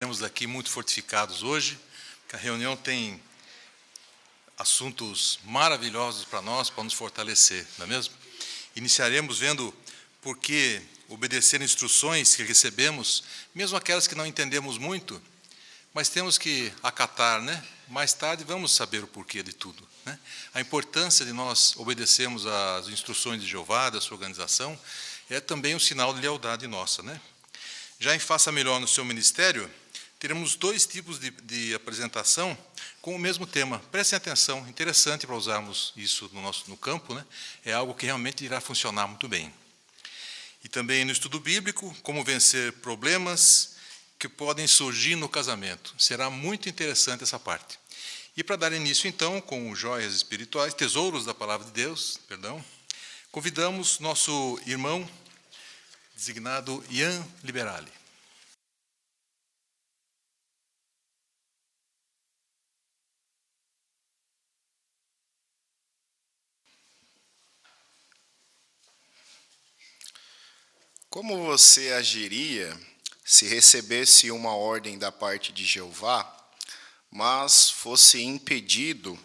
sairemos daqui muito fortificados hoje, que a reunião tem assuntos maravilhosos para nós, para nos fortalecer, não é mesmo? Iniciaremos vendo por que obedecer instruções que recebemos, mesmo aquelas que não entendemos muito, mas temos que acatar, né? Mais tarde vamos saber o porquê de tudo, né? A importância de nós obedecermos às instruções de Jeová, da sua organização, é também um sinal de lealdade nossa, né? Já em Faça Melhor no seu ministério, teremos 2 tipos de apresentação com o mesmo tema. Prestem atenção, interessante para usarmos isso no campo, né? É algo que realmente irá funcionar muito bem. E também no estudo bíblico, como vencer problemas que podem surgir no casamento. Será muito interessante essa parte. E para dar início, então, com joias espirituais, tesouros da Palavra de Deus, convidamos nosso irmão designado Ian Liberali. Como você agiria se recebesse uma ordem da parte de Jeová, mas fosse impedido,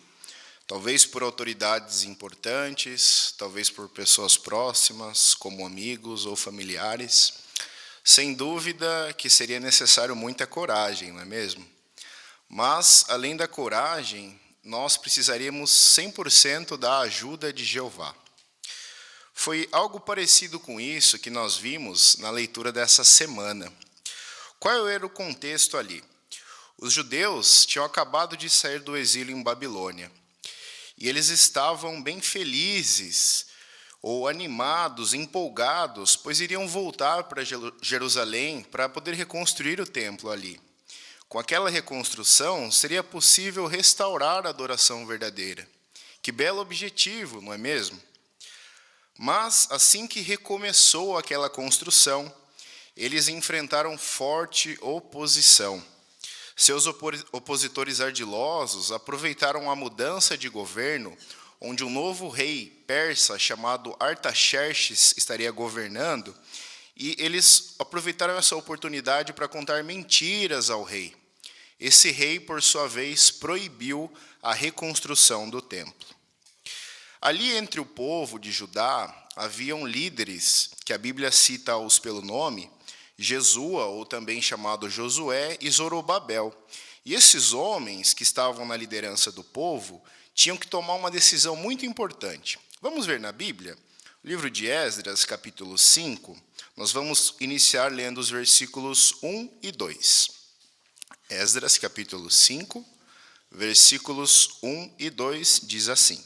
talvez por autoridades importantes, talvez por pessoas próximas, como amigos ou familiares? Sem dúvida que seria necessário muita coragem, não é mesmo? Mas, além da coragem, nós precisaríamos 100% da ajuda de Jeová. Foi algo parecido com isso que nós vimos na leitura dessa semana. Qual era o contexto ali? Os judeus tinham acabado de sair do exílio em Babilônia, e eles estavam bem felizes, ou animados, empolgados, pois iriam voltar para Jerusalém para poder reconstruir o templo ali. Com aquela reconstrução, seria possível restaurar a adoração verdadeira. Que belo objetivo, não é mesmo? Mas, assim que recomeçou aquela construção, eles enfrentaram forte oposição. Seus opositores ardilosos aproveitaram a mudança de governo, onde um novo rei persa chamado Artaxerxes estaria governando, e eles aproveitaram essa oportunidade para contar mentiras ao rei. Esse rei, por sua vez, proibiu a reconstrução do templo. Ali entre o povo de Judá, haviam líderes, que a Bíblia cita-os pelo nome, Jesua, ou também chamado Josué, e Zorobabel. E esses homens que estavam na liderança do povo tinham que tomar uma decisão muito importante. Vamos ver na Bíblia? O livro de Esdras, capítulo 5, nós vamos iniciar lendo os versículos 1 e 2. Esdras, capítulo 5, versículos 1 e 2, diz assim: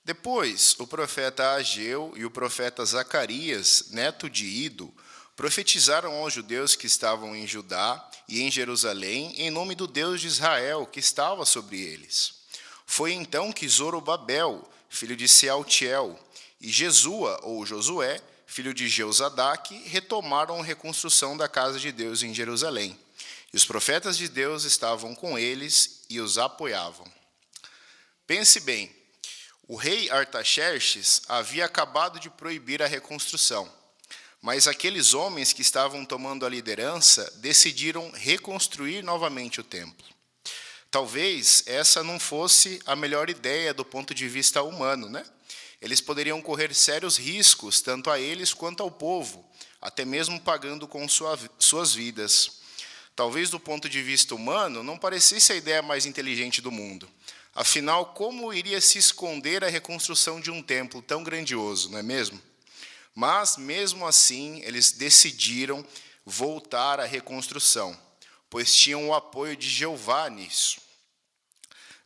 Depois, o profeta Ageu e o profeta Zacarias, neto de Ido, profetizaram aos judeus que estavam em Judá e em Jerusalém, em nome do Deus de Israel, que estava sobre eles. Foi então que Zorobabel, filho de Sealtiel, e Jesua, ou Josué, filho de Jeozadaque, retomaram a reconstrução da casa de Deus em Jerusalém. E os profetas de Deus estavam com eles e os apoiavam. Pense bem, o rei Artaxerxes havia acabado de proibir a reconstrução, mas aqueles homens que estavam tomando a liderança decidiram reconstruir novamente o templo. Talvez essa não fosse a melhor ideia do ponto de vista humano, né? Eles poderiam correr sérios riscos, tanto a eles quanto ao povo, até mesmo pagando com suas vidas. Talvez do ponto de vista humano não parecesse a ideia mais inteligente do mundo. Afinal, como iria se esconder a reconstrução de um templo tão grandioso, não é mesmo? Mas, mesmo assim, eles decidiram voltar à reconstrução, pois tinham o apoio de Jeová nisso.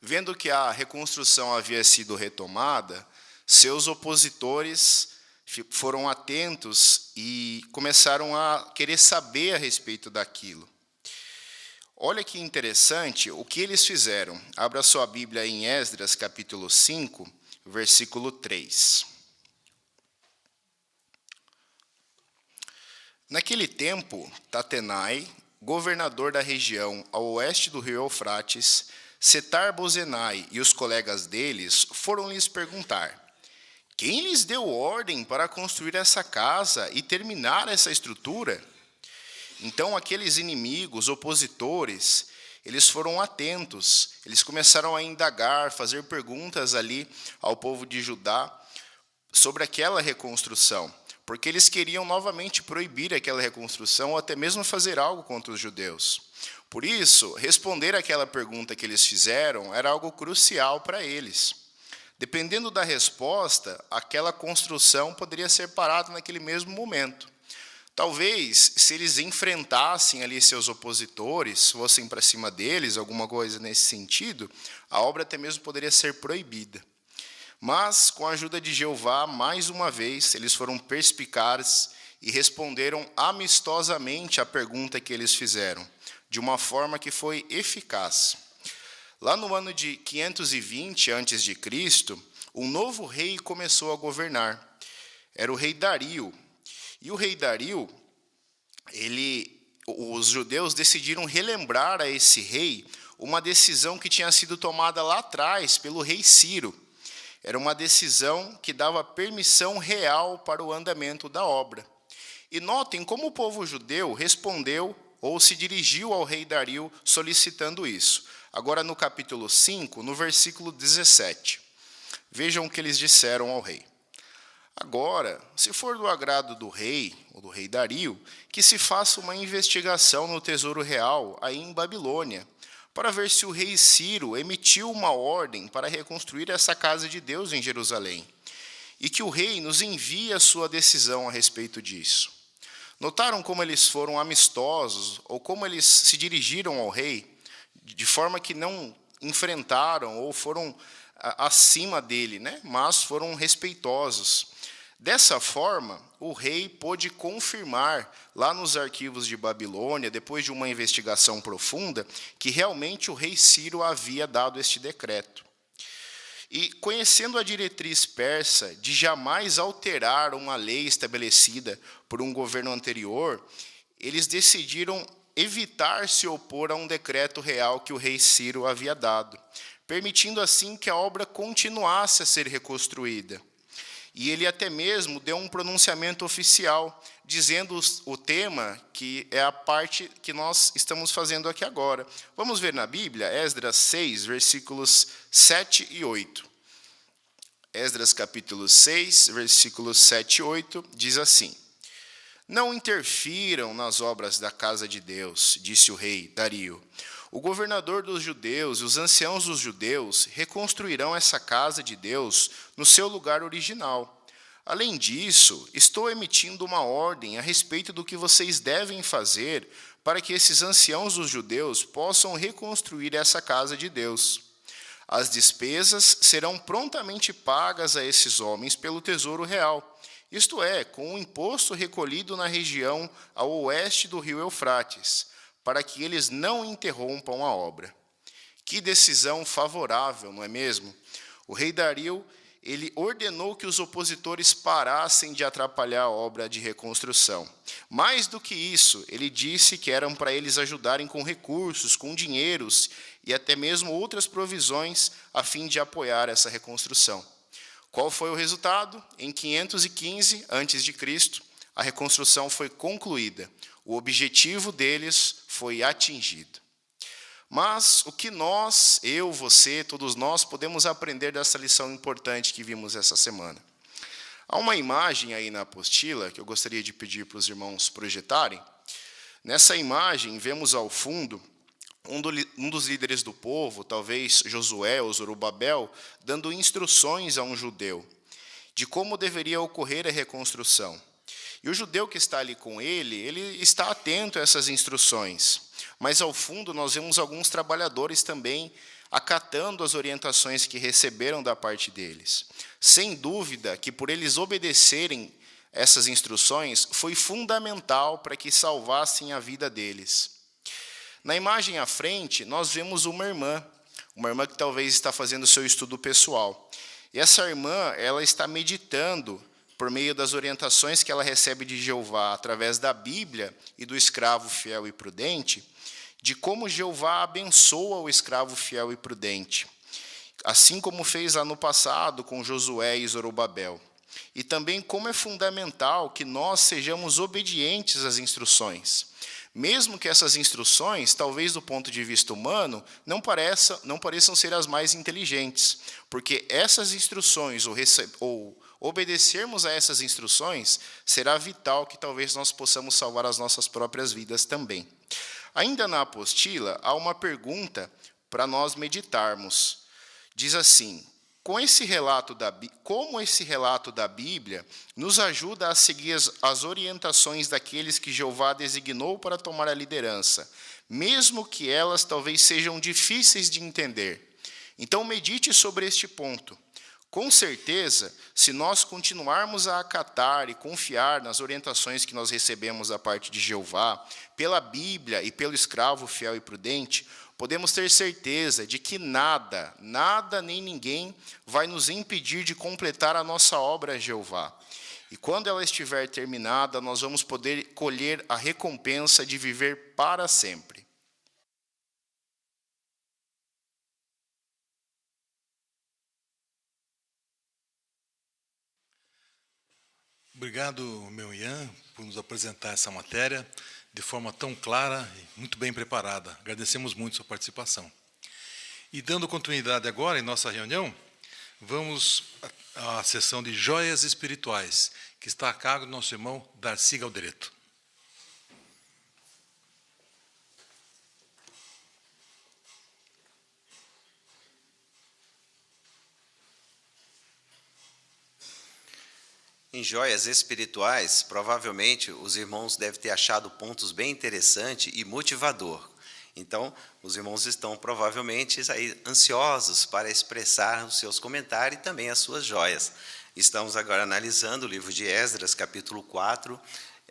Vendo que a reconstrução havia sido retomada, seus opositores foram atentos e começaram a querer saber a respeito daquilo. Olha que interessante o que eles fizeram. Abra sua Bíblia em Esdras, capítulo 5, versículo 3. Naquele tempo, Tatenai, governador da região ao oeste do rio Eufrates, Setar-Bozenai e os colegas deles foram lhes perguntar: quem lhes deu ordem para construir essa casa e terminar essa estrutura? Então, aqueles inimigos, opositores, eles foram atentos, eles começaram a indagar, fazer perguntas ali ao povo de Judá sobre aquela reconstrução, porque eles queriam novamente proibir aquela reconstrução ou até mesmo fazer algo contra os judeus. Por isso, responder aquela pergunta que eles fizeram era algo crucial para eles. Dependendo da resposta, aquela construção poderia ser parada naquele mesmo momento. Talvez, se eles enfrentassem ali seus opositores, fossem para cima deles, alguma coisa nesse sentido, a obra até mesmo poderia ser proibida. Mas, com a ajuda de Jeová, mais uma vez, eles foram perspicazes e responderam amistosamente à pergunta que eles fizeram, de uma forma que foi eficaz. Lá no ano de 520 a.C., um novo rei começou a governar. Era o rei Dario. E o rei Dario, os judeus decidiram relembrar a esse rei uma decisão que tinha sido tomada lá atrás pelo rei Ciro. Era uma decisão que dava permissão real para o andamento da obra. E notem como o povo judeu respondeu ou se dirigiu ao rei Dario solicitando isso. Agora no capítulo 5, no versículo 17. Vejam o que eles disseram ao rei. Agora, se for do agrado do rei, ou do rei Dario, que se faça uma investigação no tesouro real, aí em Babilônia, para ver se o rei Ciro emitiu uma ordem para reconstruir essa casa de Deus em Jerusalém, e que o rei nos envie a sua decisão a respeito disso. Notaram como eles foram amistosos, ou como eles se dirigiram ao rei, de forma que não enfrentaram ou foram acima dele, né? Mas foram respeitosos. Dessa forma, o rei pôde confirmar, lá nos arquivos de Babilônia, depois de uma investigação profunda, que realmente o rei Ciro havia dado este decreto. E, conhecendo a diretriz persa de jamais alterar uma lei estabelecida por um governo anterior, eles decidiram evitar se opor a um decreto real que o rei Ciro havia dado, permitindo assim que a obra continuasse a ser reconstruída. E ele até mesmo deu um pronunciamento oficial, dizendo o tema, que é a parte que nós estamos fazendo aqui agora. Vamos ver na Bíblia, Esdras 6, versículos 7 e 8. Esdras capítulo 6, versículos 7 e 8, diz assim: Não interfiram nas obras da casa de Deus, disse o rei Dario. O governador dos judeus e os anciãos dos judeus reconstruirão essa casa de Deus no seu lugar original. Além disso, estou emitindo uma ordem a respeito do que vocês devem fazer para que esses anciãos dos judeus possam reconstruir essa casa de Deus. As despesas serão prontamente pagas a esses homens pelo tesouro real, isto é, com o imposto recolhido na região ao oeste do rio Eufrates, para que eles não interrompam a obra. Que decisão favorável, não é mesmo? O rei Dario, ele ordenou que os opositores parassem de atrapalhar a obra de reconstrução. Mais do que isso, ele disse que eram para eles ajudarem com recursos, com dinheiros e até mesmo outras provisões a fim de apoiar essa reconstrução. Qual foi o resultado? Em 515 a.C., a reconstrução foi concluída. O objetivo deles foi atingido. Mas o que nós, eu, você, todos nós, podemos aprender dessa lição importante que vimos essa semana? Há uma imagem aí na apostila que eu gostaria de pedir para os irmãos projetarem. Nessa imagem, vemos ao fundo um dos líderes do povo, talvez Josué ou Zorobabel, dando instruções a um judeu de como deveria ocorrer a reconstrução. E o judeu que está ali com ele está atento a essas instruções. Mas, ao fundo, nós vemos alguns trabalhadores também acatando as orientações que receberam da parte deles. Sem dúvida que, por eles obedecerem essas instruções, foi fundamental para que salvassem a vida deles. Na imagem à frente, nós vemos uma irmã que talvez está fazendo o seu estudo pessoal. E essa irmã, ela está meditando por meio das orientações que ela recebe de Jeová, através da Bíblia e do escravo fiel e prudente, de como Jeová abençoa o escravo fiel e prudente, assim como fez lá no passado com Josué e Zorobabel. E também como é fundamental que nós sejamos obedientes às instruções. Mesmo que essas instruções, talvez do ponto de vista humano, não pareçam ser as mais inteligentes, porque essas instruções, ou obedecermos a essas instruções, será vital que talvez nós possamos salvar as nossas próprias vidas também. Ainda na apostila, há uma pergunta para nós meditarmos. Diz assim: como esse relato da Bíblia nos ajuda a seguir as orientações daqueles que Jeová designou para tomar a liderança, mesmo que elas talvez sejam difíceis de entender. Então, medite sobre este ponto. Com certeza, se nós continuarmos a acatar e confiar nas orientações que nós recebemos da parte de Jeová, pela Bíblia e pelo escravo fiel e prudente, podemos ter certeza de que nada nem ninguém vai nos impedir de completar a nossa obra, Jeová. E quando ela estiver terminada, nós vamos poder colher a recompensa de viver para sempre. Obrigado, meu Ian, por nos apresentar essa matéria de forma tão clara e muito bem preparada. Agradecemos muito sua participação. E dando continuidade agora em nossa reunião, vamos à sessão de joias espirituais, que está a cargo do nosso irmão Darcy Galdereto. Em joias espirituais, provavelmente os irmãos devem ter achado pontos bem interessantes e motivador. Então, os irmãos estão provavelmente aí ansiosos para expressar os seus comentários e também as suas joias. Estamos agora analisando o livro de Esdras, capítulo 4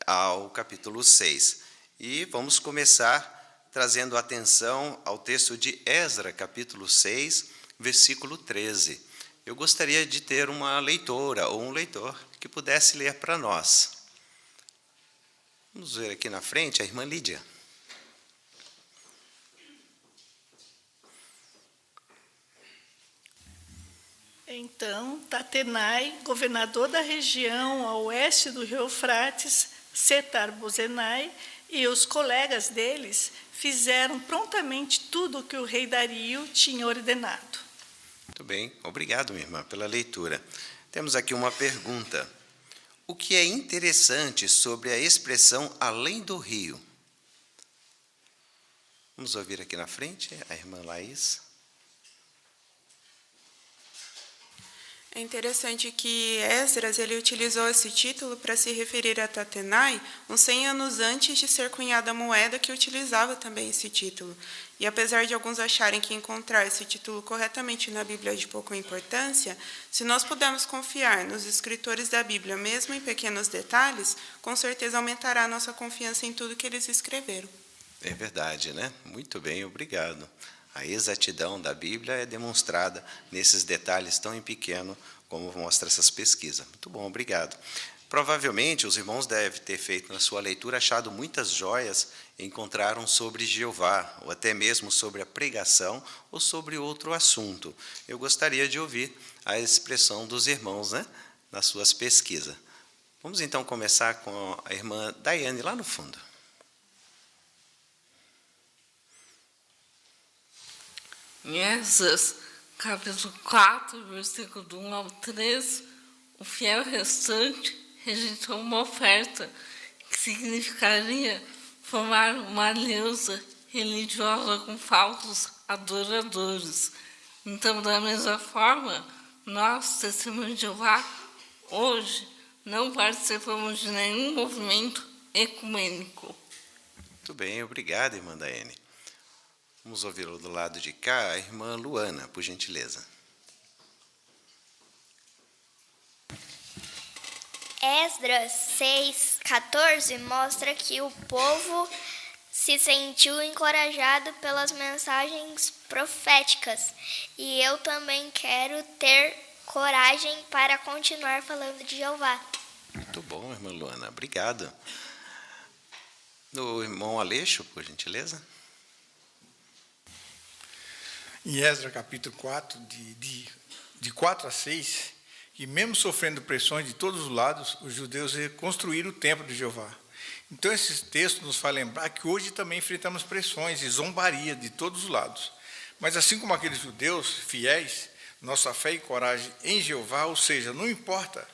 ao capítulo 6. E vamos começar trazendo atenção ao texto de Esdras, capítulo 6, versículo 13. Eu gostaria de ter uma leitora ou um leitor que pudesse ler para nós. Vamos ver aqui na frente a irmã Lídia. Então, Tatenai, governador da região a oeste do rio Eufrates, Setar-Bozenai e os colegas deles fizeram prontamente tudo o que o rei Dario tinha ordenado. Muito bem, obrigado, minha irmã, pela leitura. Temos aqui uma pergunta. O que é interessante sobre a expressão além do rio? Vamos ouvir aqui na frente a irmã Laís. É interessante que Esdras ele utilizou esse título para se referir a Tatenai uns 100 anos antes de ser cunhada a moeda que utilizava também esse título. E apesar de alguns acharem que encontrar esse título corretamente na Bíblia é de pouca importância, se nós pudermos confiar nos escritores da Bíblia, mesmo em pequenos detalhes, com certeza aumentará a nossa confiança em tudo que eles escreveram. É verdade, né? Muito bem, obrigado. A exatidão da Bíblia é demonstrada nesses detalhes tão pequenos como mostra essas pesquisas. Muito bom, obrigado. Provavelmente os irmãos devem ter feito na sua leitura, achado muitas joias, encontraram sobre Jeová, ou até mesmo sobre a pregação, ou sobre outro assunto. Eu gostaria de ouvir a expressão dos irmãos, né, nas suas pesquisas. Vamos então começar com a irmã Daiane, lá no fundo. Em Esdras, capítulo 4, versículo 1 ao 3, o fiel restante rejeitou uma oferta que significaria formar uma aliança religiosa com falsos adoradores. Então, da mesma forma, nós, testemunhos de Jeová, hoje não participamos de nenhum movimento ecumênico. Muito bem, obrigado, irmã Daiane. Vamos ouvir do lado de cá a irmã Luana, por gentileza. Esdras 6:14 mostra que o povo se sentiu encorajado pelas mensagens proféticas. E eu também quero ter coragem para continuar falando de Jeová. Muito bom, irmã Luana, obrigado. O irmão Aleixo, por gentileza. Em Esdras capítulo 4, de 4 a 6, que mesmo sofrendo pressões de todos os lados, os judeus reconstruíram o templo de Jeová. Então, esse texto nos faz lembrar que hoje também enfrentamos pressões e zombaria de todos os lados. Mas, assim como aqueles judeus fiéis, nossa fé e coragem em Jeová, ou seja, não importa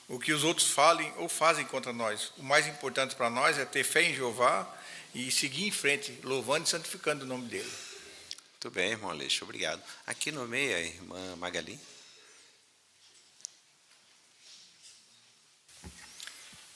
o que os outros falem ou fazem contra nós. O mais importante para nós é ter fé em Jeová e seguir em frente, louvando e santificando o nome dele. Muito bem, irmão Aleixo, obrigado. Aqui no meio, a irmã Magali.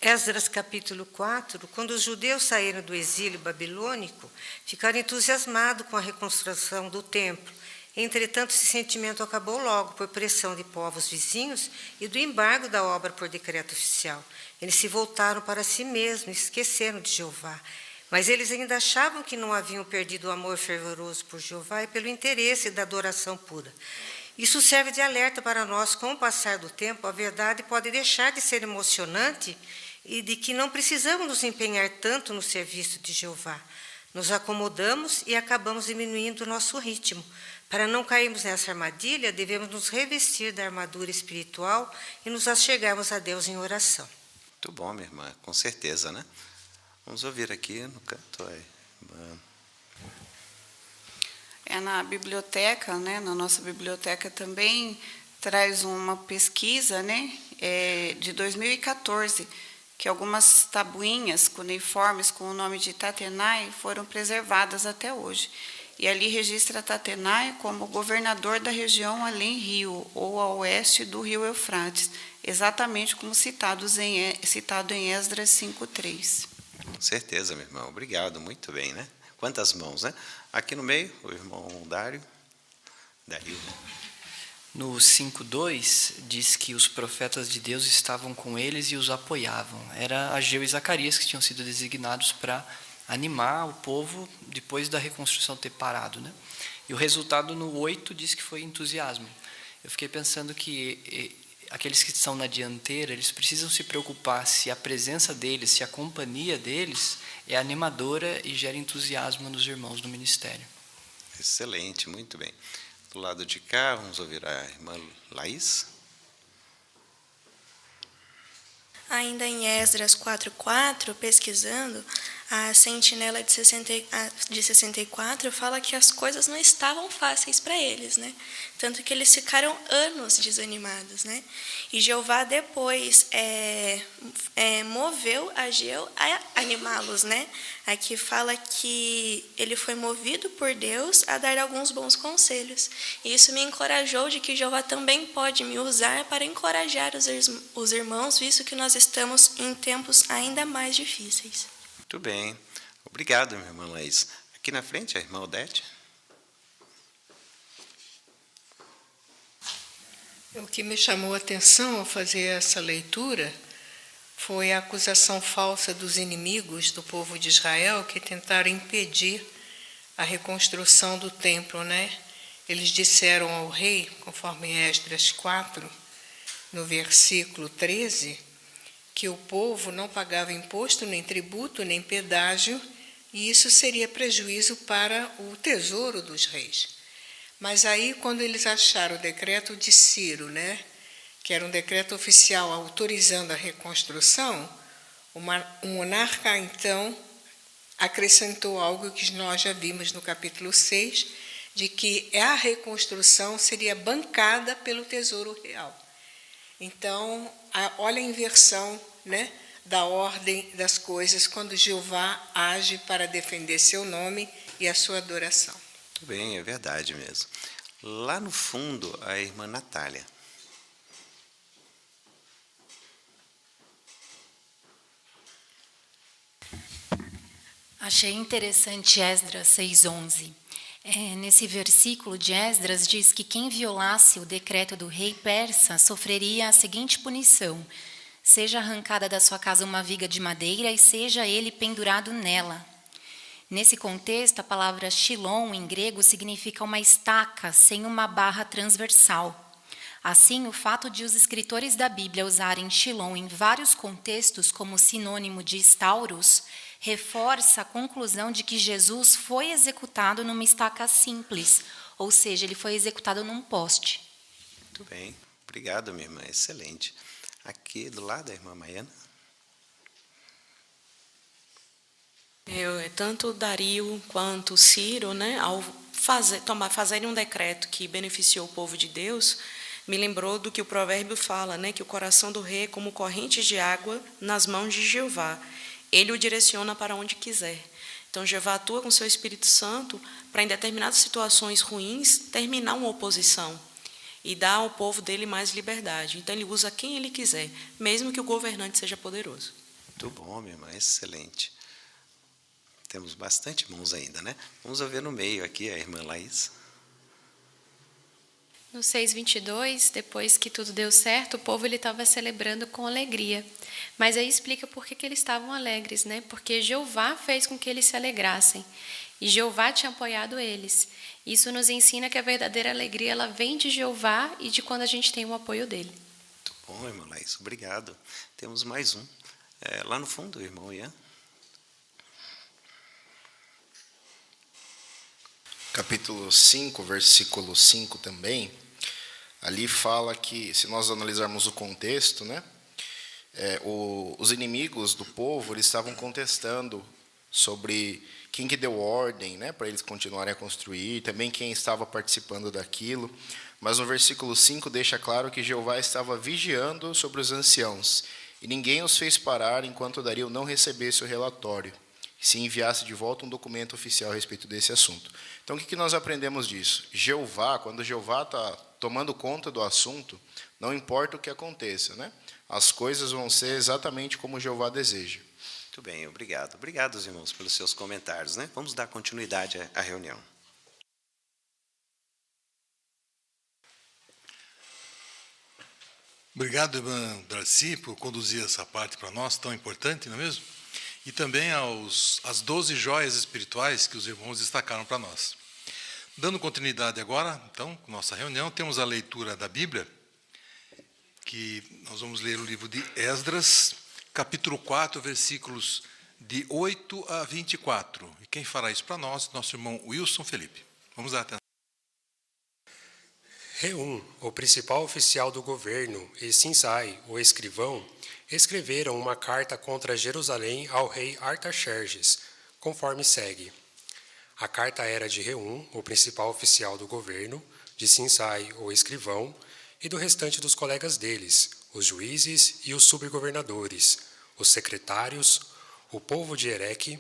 Esdras capítulo 4, quando os judeus saíram do exílio babilônico, ficaram entusiasmados com a reconstrução do templo. Entretanto, esse sentimento acabou logo por pressão de povos vizinhos e do embargo da obra por decreto oficial. Eles se voltaram para si mesmos e esqueceram de Jeová. Mas eles ainda achavam que não haviam perdido o amor fervoroso por Jeová e pelo interesse da adoração pura. Isso serve de alerta para nós. Com o passar do tempo, a verdade pode deixar de ser emocionante e de que não precisamos nos empenhar tanto no serviço de Jeová. Nos acomodamos e acabamos diminuindo o nosso ritmo. Para não cairmos nessa armadilha, devemos nos revestir da armadura espiritual e nos achegarmos a Deus em oração. Muito bom, minha irmã, com certeza, né? Vamos ouvir aqui no canto a irmã. Na biblioteca, né, na nossa biblioteca também traz uma pesquisa, né, de 2014, que algumas tabuinhas cuneiformes com o nome de Tatenai foram preservadas até hoje. E ali registra Tatenai como governador da região além-rio, ou a oeste do rio Eufrates, exatamente como citado em Esdras 5:3. Com certeza, meu irmão, obrigado, muito bem, né? Quantas mãos, né? Aqui no meio, o irmão Dário. No 5:2, diz que os profetas de Deus estavam com eles e os apoiavam. Era Ageu e Zacarias que tinham sido designados para animar o povo depois da reconstrução ter parado, né? E o resultado no 8 diz que foi entusiasmo. Eu fiquei pensando que aqueles que estão na dianteira, eles precisam se preocupar se a presença deles, se a companhia deles é animadora e gera entusiasmo nos irmãos do ministério. Excelente, muito bem. Do lado de cá, vamos ouvir a irmã Laís. Ainda em Esdras 4:4, pesquisando, a sentinela de 64 fala que as coisas não estavam fáceis para eles, né? Tanto que eles ficaram anos desanimados, né? E Jeová depois moveu Ageu a animá-los, né? Aqui fala que ele foi movido por Deus a dar alguns bons conselhos. E isso me encorajou de que Jeová também pode me usar para encorajar os irmãos, visto que nós estamos em tempos ainda mais difíceis. Muito bem. Obrigado, minha irmã Laís. Aqui na frente, a irmã Odete. O que me chamou a atenção ao fazer essa leitura foi a acusação falsa dos inimigos do povo de Israel que tentaram impedir a reconstrução do templo, né? Eles disseram ao rei, conforme Esdras 4, no versículo 13, que o povo não pagava imposto, nem tributo, nem pedágio, e isso seria prejuízo para o tesouro dos reis. Mas aí, quando eles acharam o decreto de Ciro, né, que era um decreto oficial autorizando a reconstrução, o monarca, então, acrescentou algo que nós já vimos no capítulo 6, de que a reconstrução seria bancada pelo tesouro real. Então, olha a inversão, né, da ordem das coisas quando Jeová age para defender seu nome e a sua adoração. Muito bem, é verdade mesmo. Lá no fundo, a irmã Natália. Achei interessante Esdras 6:11. Nesse versículo de Esdras diz que quem violasse o decreto do rei persa sofreria a seguinte punição: seja arrancada da sua casa uma viga de madeira e seja ele pendurado nela. Nesse contexto, a palavra Shilom, em grego, significa uma estaca sem uma barra transversal. Assim, o fato de os escritores da Bíblia usarem Shilom em vários contextos como sinônimo de estauros, reforça a conclusão de que Jesus foi executado numa estaca simples, ou seja, ele foi executado num poste. Muito bem, obrigado, minha irmã, excelente. Aqui do lado, a irmã Maiana. Tanto Dario quanto Ciro, né, ao fazerem um decreto que beneficiou o povo de Deus, me lembrou do que o provérbio fala, né, que o coração do rei é como correntes de água nas mãos de Jeová. Ele o direciona para onde quiser. Então, Jeová atua com seu Espírito Santo para, em determinadas situações ruins, terminar uma oposição e dar ao povo dele mais liberdade. Então, ele usa quem ele quiser, mesmo que o governante seja poderoso. Muito bom, minha irmã, excelente. Temos bastante irmãos ainda, né? Vamos ver no meio aqui a irmã Laís. No 6:22, depois que tudo deu certo, o povo estava celebrando com alegria. Mas aí explica por que eles estavam alegres, né? Porque Jeová fez com que eles se alegrassem. E Jeová tinha apoiado eles. Isso nos ensina que a verdadeira alegria ela vem de Jeová e de quando a gente tem o apoio dele. Muito bom, irmã Laís, obrigado. Temos mais um. Lá no fundo, irmão Ian. Capítulo 5, versículo 5 também, ali fala que, se nós analisarmos o contexto, né, os inimigos do povo eles estavam contestando sobre quem que deu ordem, né, para eles continuarem a construir, também quem estava participando daquilo, mas no versículo 5 deixa claro que Jeová estava vigiando sobre os anciãos, e ninguém os fez parar enquanto Dario não recebesse o relatório, e se enviasse de volta um documento oficial a respeito desse assunto. Então, o que nós aprendemos disso? Jeová, quando Jeová está tomando conta do assunto, não importa o que aconteça, né? As coisas vão ser exatamente como Jeová deseja. Muito bem, obrigado. Obrigado, irmãos, pelos seus comentários, né? Vamos dar continuidade à reunião. Obrigado, irmã Darcy, por conduzir essa parte para nós, tão importante, não é mesmo? E também às 12 joias espirituais que os irmãos destacaram para nós. Dando continuidade agora, então, com nossa reunião, temos a leitura da Bíblia, que nós vamos ler o livro de Esdras, capítulo 4, versículos de 8 a 24. E quem fará isso para nós? Nosso irmão Wilson Felipe. Vamos dar atenção. Reum, o principal oficial do governo, e Sinsai, o escrivão, escreveram uma carta contra Jerusalém ao rei Artaxerxes, conforme segue. A carta era de Reum, o principal oficial do governo, de Sinsai, o escrivão, e do restante dos colegas deles, os juízes e os subgovernadores, os secretários, o povo de Ereque,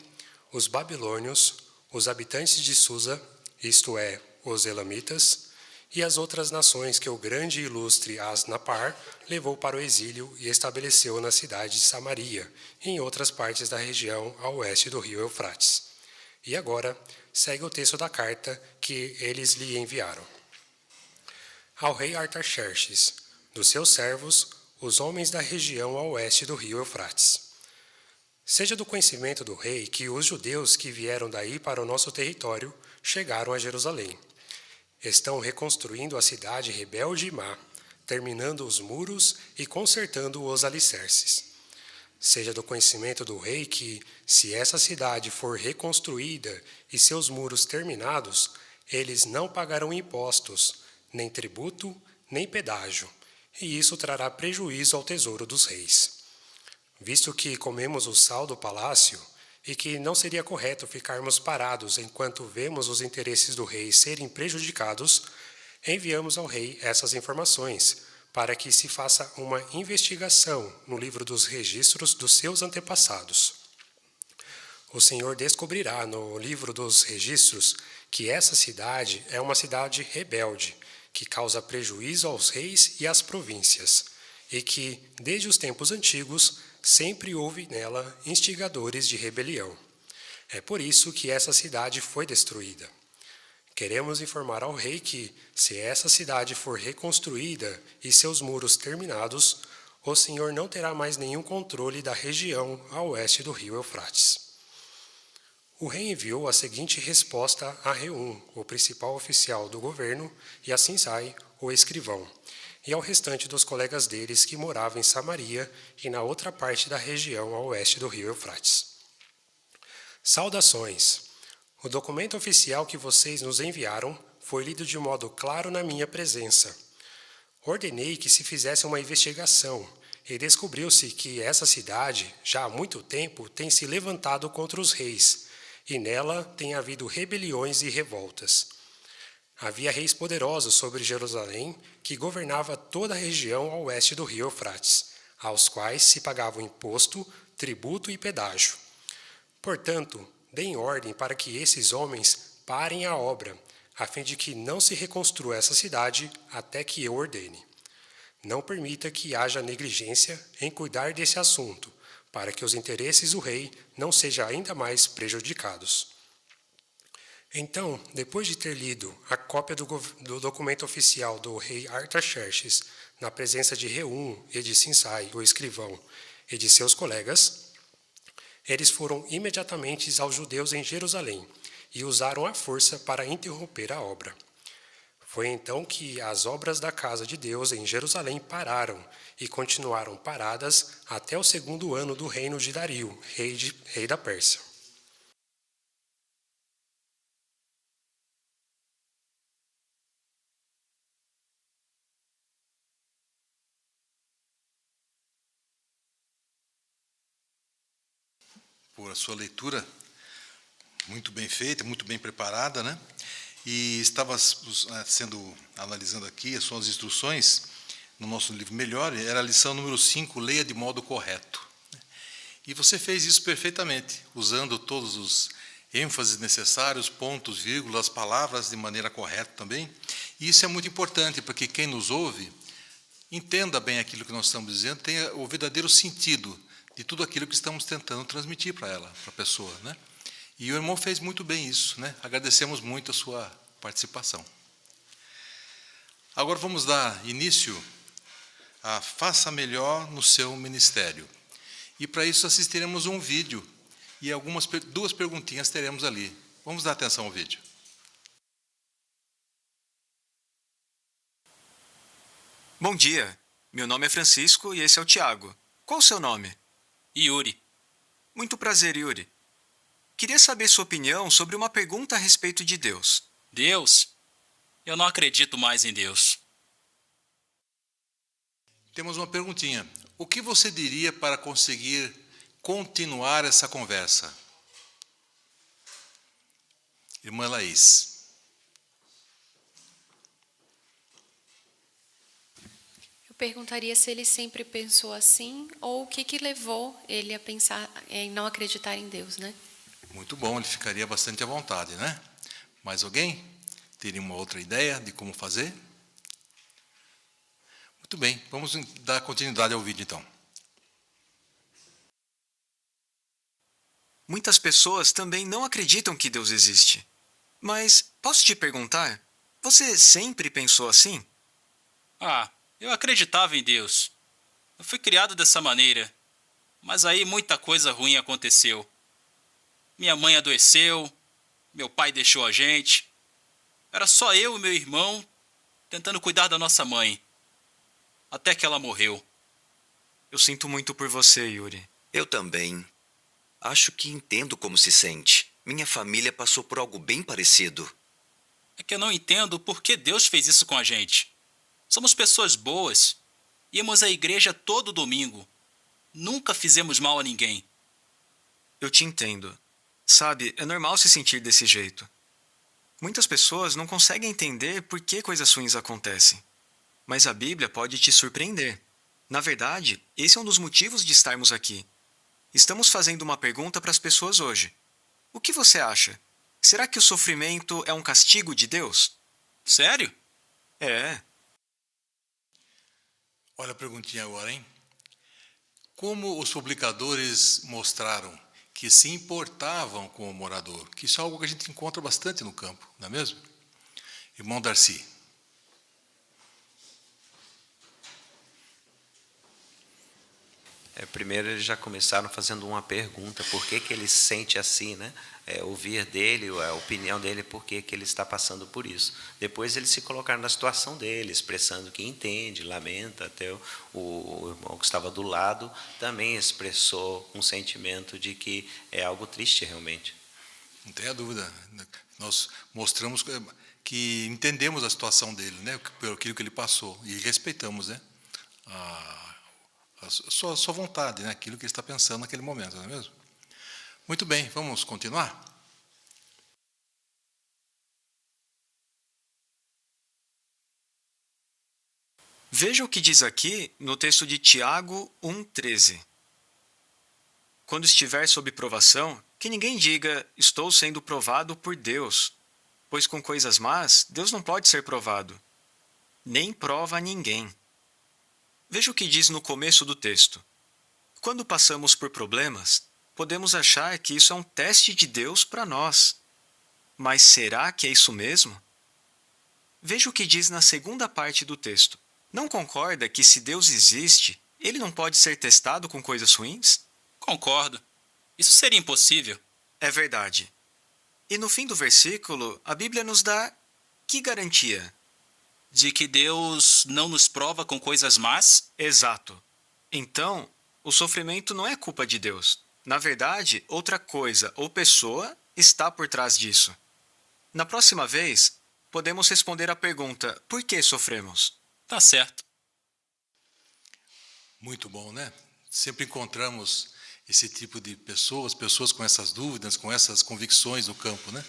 os babilônios, os habitantes de Susa, isto é, os elamitas, e as outras nações que o grande e ilustre Asnapar levou para o exílio e estabeleceu na cidade de Samaria e em outras partes da região a oeste do rio Eufrates. E agora, segue o texto da carta que eles lhe enviaram. Ao rei Artaxerxes, dos seus servos, os homens da região a oeste do rio Eufrates. Seja do conhecimento do rei que os judeus que vieram daí para o nosso território chegaram a Jerusalém. Estão reconstruindo a cidade rebelde e má, terminando os muros e consertando os alicerces. Seja do conhecimento do rei que, se essa cidade for reconstruída e seus muros terminados, eles não pagarão impostos, nem tributo, nem pedágio, e isso trará prejuízo ao tesouro dos reis. Visto que comemos o sal do palácio, e que não seria correto ficarmos parados enquanto vemos os interesses do rei serem prejudicados, enviamos ao rei essas informações, para que se faça uma investigação no livro dos registros dos seus antepassados. O Senhor descobrirá no livro dos registros que essa cidade é uma cidade rebelde, que causa prejuízo aos reis e às províncias, e que, desde os tempos antigos, sempre houve nela instigadores de rebelião. É por isso que essa cidade foi destruída. Queremos informar ao rei que, se essa cidade for reconstruída e seus muros terminados, o Senhor não terá mais nenhum controle da região a oeste do rio Eufrates. O rei enviou a seguinte resposta a Reum, o principal oficial do governo, e a Sinsai, o escrivão, e ao restante dos colegas deles que moravam em Samaria e na outra parte da região a oeste do rio Eufrates. Saudações! O documento oficial que vocês nos enviaram foi lido de modo claro na minha presença. Ordenei que se fizesse uma investigação e descobriu-se que essa cidade, já há muito tempo, tem se levantado contra os reis, e nela tem havido rebeliões e revoltas. Havia reis poderosos sobre Jerusalém, que governava toda a região ao oeste do rio Eufrates, aos quais se pagava imposto, tributo e pedágio. Portanto, deem ordem para que esses homens parem a obra, a fim de que não se reconstrua essa cidade até que eu ordene. Não permita que haja negligência em cuidar desse assunto, para que os interesses do rei não sejam ainda mais prejudicados. Então, depois de ter lido a cópia do documento oficial do rei Artaxerxes, na presença de Reum e de Sinsai, o escrivão, e de seus colegas, eles foram imediatamente aos judeus em Jerusalém e usaram a força para interromper a obra. Foi então que as obras da casa de Deus em Jerusalém pararam e continuaram paradas até o 2º ano do reino de Dario, rei da Pérsia. Por a sua leitura muito bem feita, muito bem preparada, né? E estava analisando aqui as suas instruções no nosso livro Melhor, era a lição número 5, leia de modo correto. E você fez isso perfeitamente, usando todos os ênfases necessários, pontos, vírgulas, palavras de maneira correta também. E isso é muito importante, porque quem nos ouve entenda bem aquilo que nós estamos dizendo, tenha o verdadeiro sentido de tudo aquilo que estamos tentando transmitir para ela, para a pessoa, né? E o irmão fez muito bem isso, né? Agradecemos muito a sua participação. Agora vamos dar início a Faça Melhor no seu Ministério. E para isso assistiremos um vídeo e duas perguntinhas teremos ali. Vamos dar atenção ao vídeo. Bom dia, meu nome é Francisco e esse é o Tiago. Qual o seu nome? Yuri. Muito prazer, Yuri. Queria saber sua opinião sobre uma pergunta a respeito de Deus. Deus? Eu não acredito mais em Deus. Temos uma perguntinha. O que você diria para conseguir continuar essa conversa? Irmã Laís. Eu perguntaria se ele sempre pensou assim ou o que levou ele a pensar em não acreditar em Deus, né? Muito bom, ele ficaria bastante à vontade, né? Mais alguém? Teria uma outra ideia de como fazer? Muito bem, vamos dar continuidade ao vídeo então. Muitas pessoas também não acreditam que Deus existe. Mas posso te perguntar, você sempre pensou assim? Eu acreditava em Deus. Eu fui criado dessa maneira. Mas aí muita coisa ruim aconteceu. Minha mãe adoeceu, meu pai deixou a gente. Era só eu e meu irmão tentando cuidar da nossa mãe. Até que ela morreu. Eu sinto muito por você, Yuri. Eu também. Acho que entendo como se sente. Minha família passou por algo bem parecido. É que eu não entendo por que Deus fez isso com a gente. Somos pessoas boas. Íamos à igreja todo domingo. Nunca fizemos mal a ninguém. Eu te entendo. Sabe, é normal se sentir desse jeito. Muitas pessoas não conseguem entender por que coisas ruins acontecem. Mas a Bíblia pode te surpreender. Na verdade, esse é um dos motivos de estarmos aqui. Estamos fazendo uma pergunta para as pessoas hoje. O que você acha? Será que o sofrimento é um castigo de Deus? Sério? É. Olha a perguntinha agora, hein? Como os publicadores mostraram que se importavam com o morador, que isso é algo que a gente encontra bastante no campo, não é mesmo? Irmão Darcy. Primeiro eles já começaram fazendo uma pergunta, por que ele se sente assim, né? Ouvir dele, a opinião dele, por que ele está passando por isso. Depois eles se colocaram na situação dele, expressando que entende, lamenta, até o irmão que estava do lado também expressou um sentimento de que é algo triste realmente. Não tenha dúvida, nós mostramos que entendemos a situação dele, né? Pelo aquilo que ele passou, e respeitamos, né? sua vontade, né? Aquilo que ele está pensando naquele momento, não é mesmo? Muito bem, vamos continuar? Veja o que diz aqui no texto de Tiago 1,13. Quando estiver sob provação, que ninguém diga, estou sendo provado por Deus, pois com coisas más, Deus não pode ser provado, nem prova ninguém. Veja o que diz no começo do texto. Quando passamos por problemas, podemos achar que isso é um teste de Deus para nós. Mas será que é isso mesmo? Veja o que diz na segunda parte do texto. Não concorda que se Deus existe, ele não pode ser testado com coisas ruins? Concordo. Isso seria impossível. É verdade. E no fim do versículo, a Bíblia nos dá que garantia? De que Deus não nos prova com coisas más? Exato. Então, o sofrimento não é culpa de Deus. Na verdade, outra coisa ou pessoa está por trás disso. Na próxima vez, podemos responder à pergunta: por que sofremos? Tá certo. Muito bom, né? Sempre encontramos esse tipo de pessoas com essas dúvidas, com essas convicções no campo, né?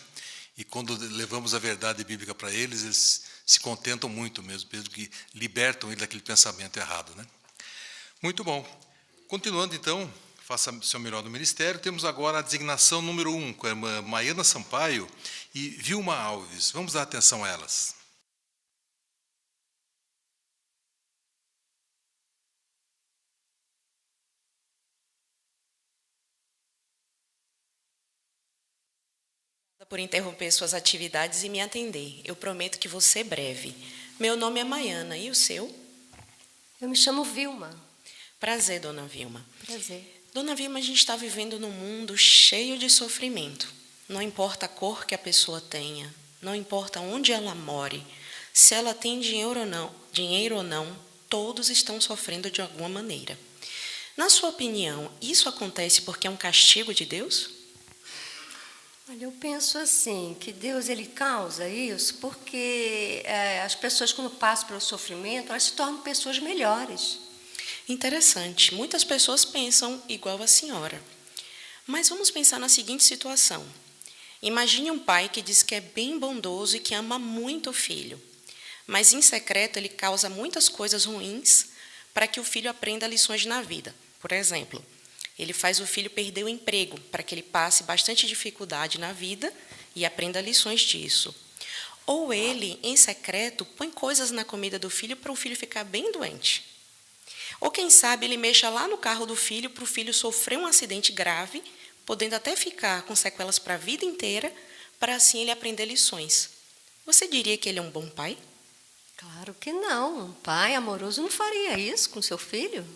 E quando levamos a verdade bíblica para eles, eles se contentam muito mesmo que libertam ele daquele pensamento errado, né? Muito bom. Continuando, então, faça seu melhor no ministério. Temos agora a designação número 1, com a irmã Maiana Sampaio e Vilma Alves. Vamos dar atenção a elas. Por interromper suas atividades e me atender. Eu prometo que vou ser breve. Meu nome é Maiana, e o seu? Eu me chamo Vilma. Prazer, dona Vilma. Prazer. Dona Vilma, a gente está vivendo num mundo cheio de sofrimento. Não importa a cor que a pessoa tenha, não importa onde ela more, se ela tem dinheiro ou não, todos estão sofrendo de alguma maneira. Na sua opinião, isso acontece porque é um castigo de Deus? Olha, eu penso assim, que Deus ele causa isso porque as pessoas, quando passam pelo sofrimento, elas se tornam pessoas melhores. Interessante. Muitas pessoas pensam igual a senhora. Mas vamos pensar na seguinte situação. Imagine um pai que diz que é bem bondoso e que ama muito o filho, mas em secreto ele causa muitas coisas ruins para que o filho aprenda lições na vida. Por exemplo, ele faz o filho perder o emprego para que ele passe bastante dificuldade na vida e aprenda lições disso. Ou ele, em secreto, põe coisas na comida do filho para o filho ficar bem doente. Ou, quem sabe, ele mexa lá no carro do filho para o filho sofrer um acidente grave, podendo até ficar com sequelas para a vida inteira, para assim ele aprender lições. Você diria que ele é um bom pai? Claro que não. Um pai amoroso não faria isso com seu filho.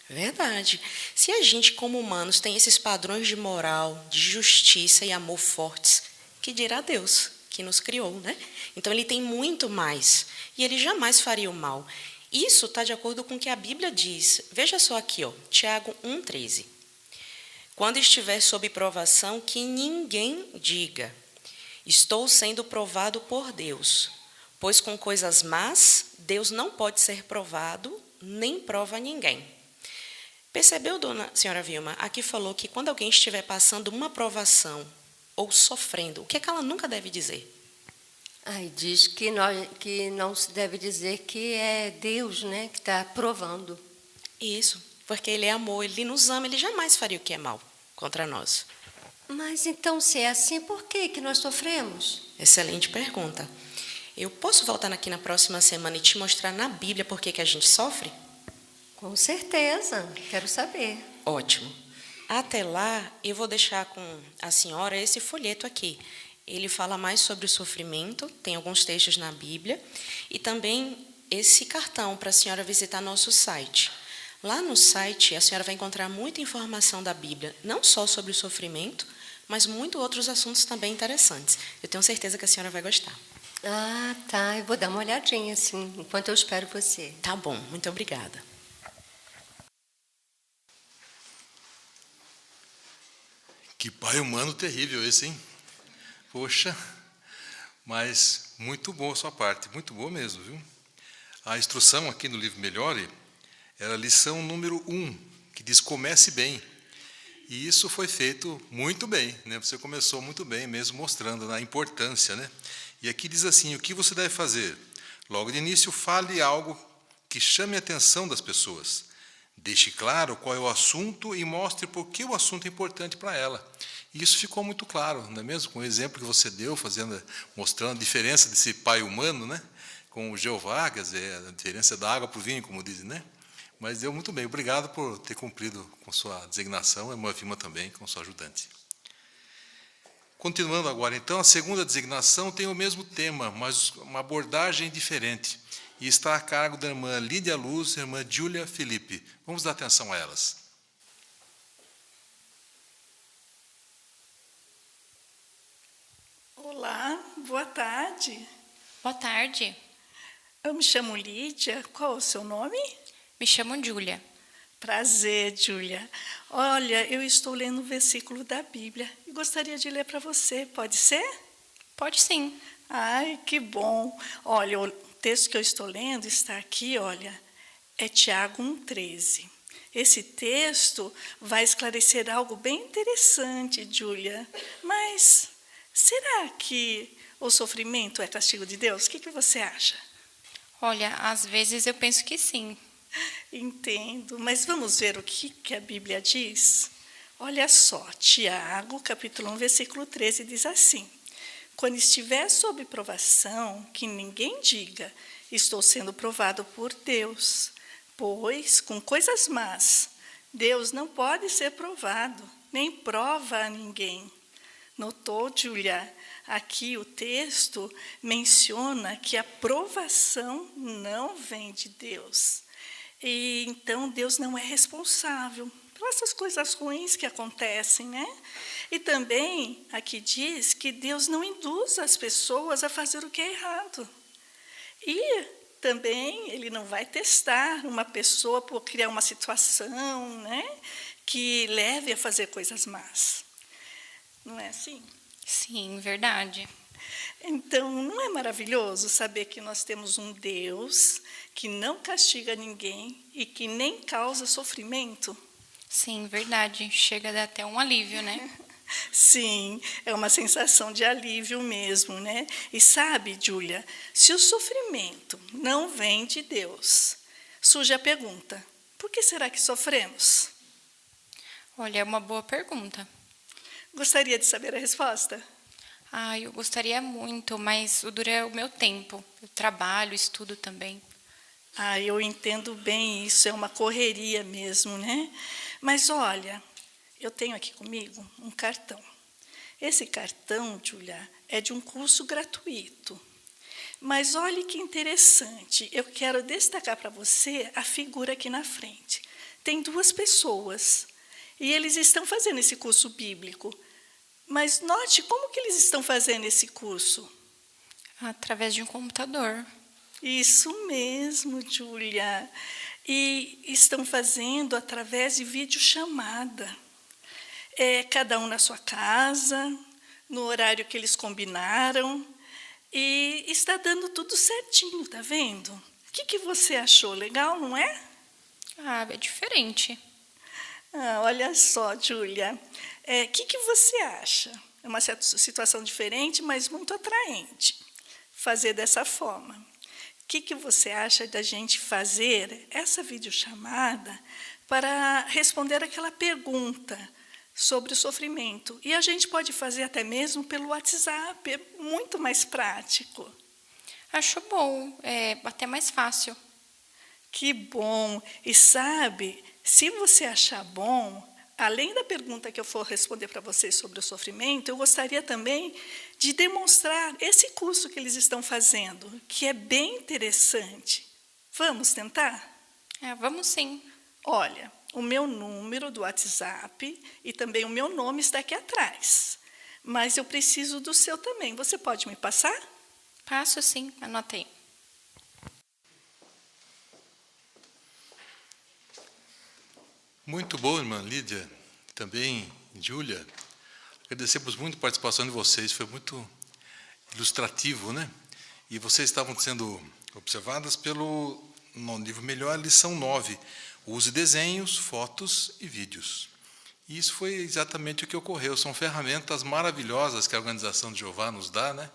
Verdade. Se a gente, como humanos, tem esses padrões de moral, de justiça e amor fortes, que dirá Deus, que nos criou, né? Então, ele tem muito mais. E ele jamais faria o mal. Isso está de acordo com o que a Bíblia diz. Veja só aqui, ó, Tiago 1,13. Quando estiver sob provação, que ninguém diga, estou sendo provado por Deus, pois com coisas más, Deus não pode ser provado, nem prova ninguém. Percebeu, senhora Vilma? Aqui falou que quando alguém estiver passando uma provação ou sofrendo, o que é que ela nunca deve dizer? Aí diz que não se deve dizer que é Deus, né, que está provando. Isso, porque ele é amor, ele nos ama, ele jamais faria o que é mal contra nós. Mas então, se é assim, por que nós sofremos? Excelente pergunta. Eu posso voltar aqui na próxima semana e te mostrar na Bíblia por que a gente sofre? Com certeza, quero saber. Ótimo. Até lá, eu vou deixar com a senhora esse folheto aqui. Ele fala mais sobre o sofrimento, tem alguns textos na Bíblia, e também esse cartão para a senhora visitar nosso site. Lá no site, a senhora vai encontrar muita informação da Bíblia, não só sobre o sofrimento, mas muitos outros assuntos também interessantes. Eu tenho certeza que a senhora vai gostar. Ah, tá. Eu vou dar uma olhadinha, sim, enquanto eu espero você. Tá bom, muito obrigada. Que pai humano terrível esse, hein? Poxa, mas muito boa a sua parte, muito boa mesmo, viu? A instrução aqui no livro Melhore Era a lição número 1, que diz comece bem. E isso foi feito muito bem, né? Você começou muito bem, mesmo mostrando a importância, né? E aqui diz assim, o que você deve fazer? Logo de início, fale algo que chame a atenção das pessoas. Deixe claro qual é o assunto e mostre por que o assunto é importante para ela. E isso ficou muito claro, não é mesmo? Com o exemplo que você deu, mostrando a diferença desse pai humano, né? Com o Jeová, quer dizer, a diferença da água para o vinho, como dizem, né? Mas deu muito bem. Obrigado por ter cumprido com sua designação, a irmã Vilma também, com sua ajudante. Continuando agora, então, a segunda designação tem o mesmo tema, mas uma abordagem diferente. E está a cargo da irmã Lídia Luz e a irmã Júlia Felipe. Vamos dar atenção a elas. Olá, boa tarde. Boa tarde. Eu me chamo Lídia. Qual é o seu nome? Me chamo Júlia. Prazer, Júlia. Olha, eu estou lendo um versículo da Bíblia e gostaria de ler para você. Pode ser? Pode sim. Ai, que bom. Olha, o texto que eu estou lendo está aqui, olha, é Tiago 1,13. Esse texto vai esclarecer algo bem interessante, Júlia. Mas será que o sofrimento é castigo de Deus? O que você acha? Olha, às vezes eu penso que sim. Entendo, mas vamos ver o que a Bíblia diz? Olha só, Tiago, capítulo 1, versículo 13, diz assim: quando estiver sob provação, que ninguém diga, estou sendo provado por Deus, pois com coisas más, Deus não pode ser provado, nem prova a ninguém. Notou, Júlia? Aqui o texto menciona que a provação não vem de Deus. E então Deus não é responsável pelas essas coisas ruins que acontecem, né? E também aqui diz que Deus não induz as pessoas a fazer o que é errado. E também ele não vai testar uma pessoa por criar uma situação, né, que leve a fazer coisas más. Não é assim? Sim, verdade. Então, não é maravilhoso saber que nós temos um Deus que não castiga ninguém e que nem causa sofrimento? Sim, verdade. Chega a dar até um alívio, né? Sim, é uma sensação de alívio mesmo, né? E sabe, Júlia, se o sofrimento não vem de Deus, surge a pergunta: por que será que sofremos? Olha, é uma boa pergunta. Gostaria de saber a resposta? Eu gostaria muito, mas o duro é o meu tempo. Eu trabalho, estudo também. Eu entendo bem isso, é uma correria mesmo, né? Mas olha, eu tenho aqui comigo um cartão. Esse cartão, Júlia, é de um curso gratuito. Mas olhe que interessante, eu quero destacar para você a figura aqui na frente. Tem 2 pessoas e eles estão fazendo esse curso bíblico. Mas note como que eles estão fazendo esse curso. Através de um computador. Isso mesmo, Júlia. E estão fazendo através de videochamada. Cada um na sua casa, no horário que eles combinaram. E está dando tudo certinho, tá vendo? O que você achou? Legal, não é? É diferente. Olha só, Júlia. O que você acha? É uma situação diferente, mas muito atraente. Fazer dessa forma. O que você acha da gente fazer essa videochamada para responder aquela pergunta sobre o sofrimento? E a gente pode fazer até mesmo pelo WhatsApp, é muito mais prático. Acho bom, é até mais fácil. Que bom! E sabe, se você achar bom, além da pergunta que eu for responder para vocês sobre o sofrimento, eu gostaria também de demonstrar esse curso que eles estão fazendo, que é bem interessante. Vamos tentar? Vamos sim. Olha, o meu número do WhatsApp e também o meu nome está aqui atrás. Mas eu preciso do seu também. Você pode me passar? Passo sim, anotei. Muito bom, irmã Lídia, também Júlia. Agradecemos muito a participação de vocês, foi muito ilustrativo, né? E vocês estavam sendo observadas pelo no livro melhor, lição 9. Use desenhos, fotos e vídeos. E isso foi exatamente o que ocorreu. São ferramentas maravilhosas que a Organização de Jeová nos dá, né?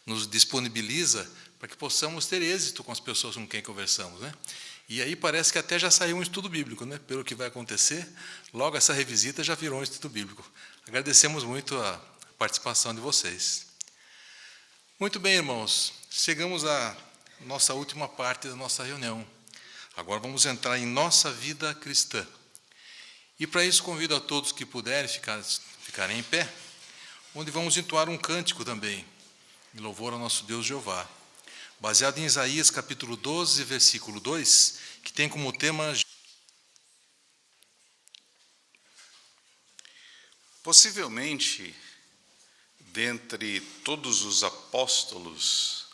Nos disponibiliza para que possamos ter êxito com as pessoas com quem conversamos, né? E aí parece que até já saiu um estudo bíblico, né? Pelo que vai acontecer, logo essa revisita já virou um estudo bíblico. Agradecemos muito a participação de vocês. Muito bem, irmãos, chegamos à nossa última parte da nossa reunião. Agora vamos entrar em nossa vida cristã. E para isso convido a todos que puderem ficarem em pé, onde vamos entoar um cântico também, em louvor ao nosso Deus Jeová, baseado em Isaías capítulo 12, versículo 2, que tem como tema... Possivelmente, dentre todos os apóstolos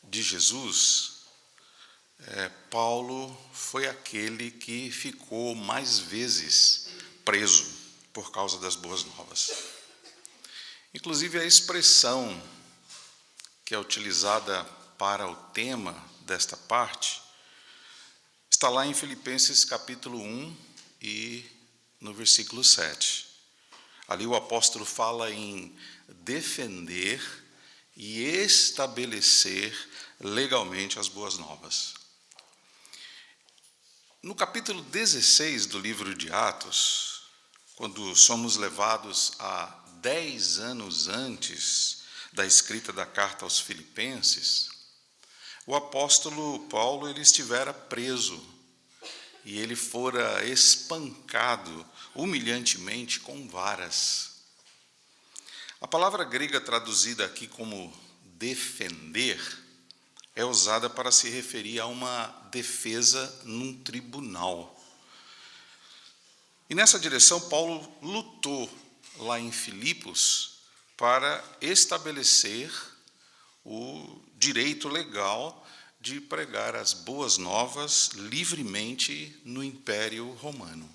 de Jesus, Paulo foi aquele que ficou mais vezes preso por causa das boas novas. Inclusive, a expressão que é utilizada para o tema desta parte está lá em Filipenses capítulo 1 e no versículo 7. Ali o apóstolo fala em defender e estabelecer legalmente as boas novas. No capítulo 16 do livro de Atos, quando somos levados a 10 anos antes da escrita da carta aos Filipenses, o apóstolo Paulo ele estivera preso e ele fora espancado humilhantemente com varas. A palavra grega traduzida aqui como defender é usada para se referir a uma defesa num tribunal. E nessa direção, Paulo lutou lá em Filipos para estabelecer o direito legal de pregar as boas novas livremente no Império Romano.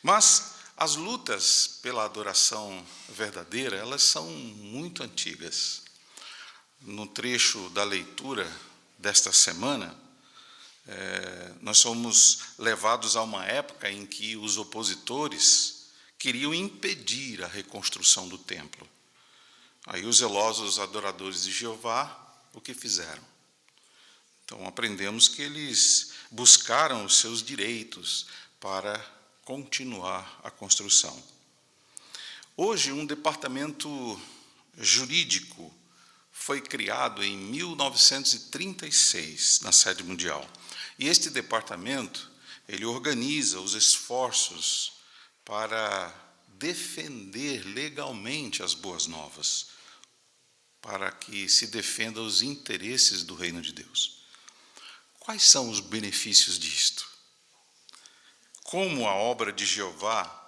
Mas as lutas pela adoração verdadeira, elas são muito antigas. No trecho da leitura desta semana, nós somos levados a uma época em que os opositores queriam impedir a reconstrução do templo. Aí os zelosos adoradores de Jeová, o que fizeram? Então aprendemos que eles buscaram os seus direitos para continuar a construção. Hoje, um departamento jurídico foi criado em 1936, na sede mundial. E este departamento, ele organiza os esforços para defender legalmente as boas novas, para que se defenda os interesses do reino de Deus. Quais são os benefícios disto? Como a obra de Jeová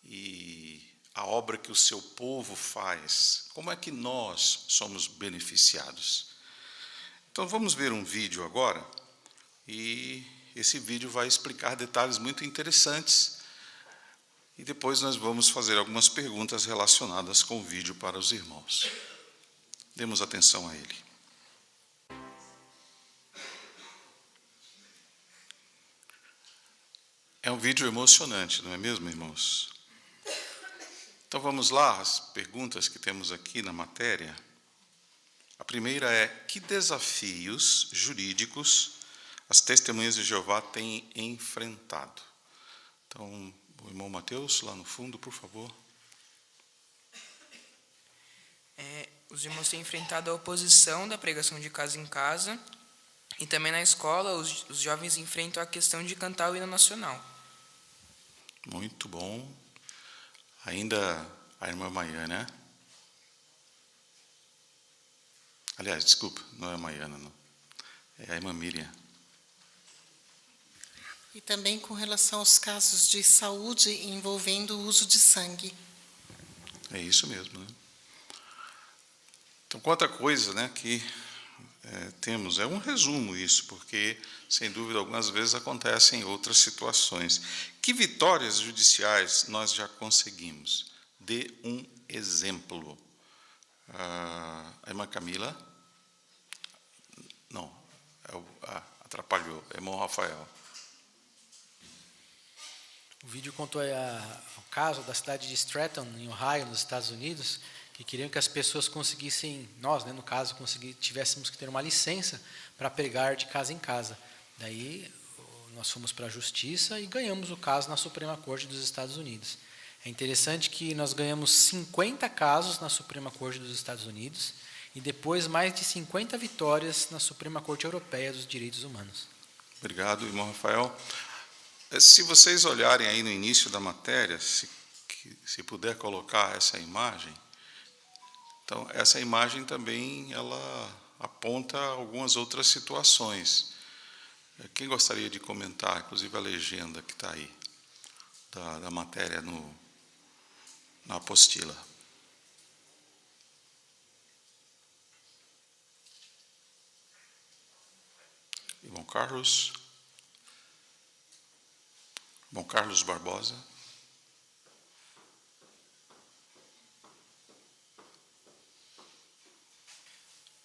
e a obra que o seu povo faz, como é que nós somos beneficiados? Então vamos ver um vídeo agora, e esse vídeo vai explicar detalhes muito interessantes, e depois nós vamos fazer algumas perguntas relacionadas com o vídeo para os irmãos. Demos atenção a ele. É um vídeo emocionante, não é mesmo, irmãos? Então vamos lá, as perguntas que temos aqui na matéria. A primeira é: que desafios jurídicos as testemunhas de Jeová têm enfrentado? Então, o irmão Mateus, lá no fundo, por favor. Os irmãos têm enfrentado a oposição da pregação de casa em casa, e também na escola os jovens enfrentam a questão de cantar o hino nacional. Muito bom. Ainda a irmã Maiana, né? Aliás, desculpa, não é a Maiana, não. É a irmã Miriam. E também com relação aos casos de saúde envolvendo o uso de sangue. É isso mesmo, né? Então, quanta coisa, né, que temos. É um resumo isso, porque, sem dúvida, algumas vezes acontecem em outras situações. Que vitórias judiciais nós já conseguimos? Dê um exemplo. A irmã Camila? Não, atrapalhou. Irmão Rafael. O vídeo contou o caso da cidade de Stratton, em Ohio, nos Estados Unidos, que queriam que as pessoas conseguissem, nós, né, no caso, tivéssemos que ter uma licença para pregar de casa em casa. Daí nós fomos para a justiça e ganhamos o caso na Suprema Corte dos Estados Unidos. É interessante que nós ganhamos 50 casos na Suprema Corte dos Estados Unidos e depois mais de 50 vitórias na Suprema Corte Europeia dos Direitos Humanos. Obrigado, irmão Rafael. Se vocês olharem aí no início da matéria, se puder colocar essa imagem, então essa imagem também ela aponta algumas outras situações. Quem gostaria de comentar, inclusive a legenda que está aí, da matéria na apostila? Irmão Carlos? Irmão Carlos Barbosa?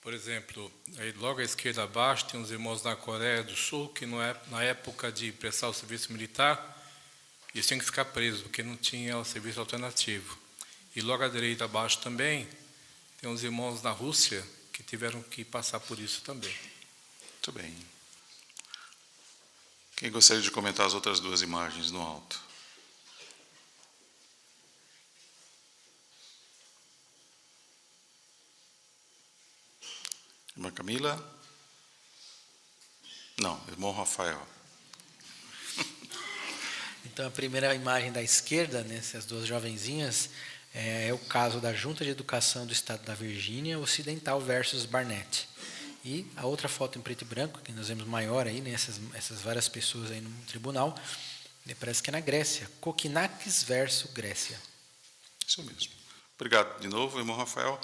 Por exemplo, aí logo à esquerda abaixo tem uns irmãos na Coreia do Sul que na época de prestar o serviço militar, eles tinham que ficar presos, porque não tinha o serviço alternativo. E logo à direita abaixo também tem uns irmãos na Rússia que tiveram que passar por isso também. Muito bem. Quem gostaria de comentar as outras duas imagens no alto? Irmã Camila? Não, irmão Rafael. Então, a primeira imagem da esquerda, né, essas duas jovenzinhas, é o caso da Junta de Educação do Estado da Virgínia Ocidental versus Barnett. E a outra foto em preto e branco, que nós vemos maior aí, né, essas várias pessoas aí no tribunal, parece que é na Grécia. Kokkinakis versus Grécia. Isso mesmo. Obrigado de novo, irmão Rafael.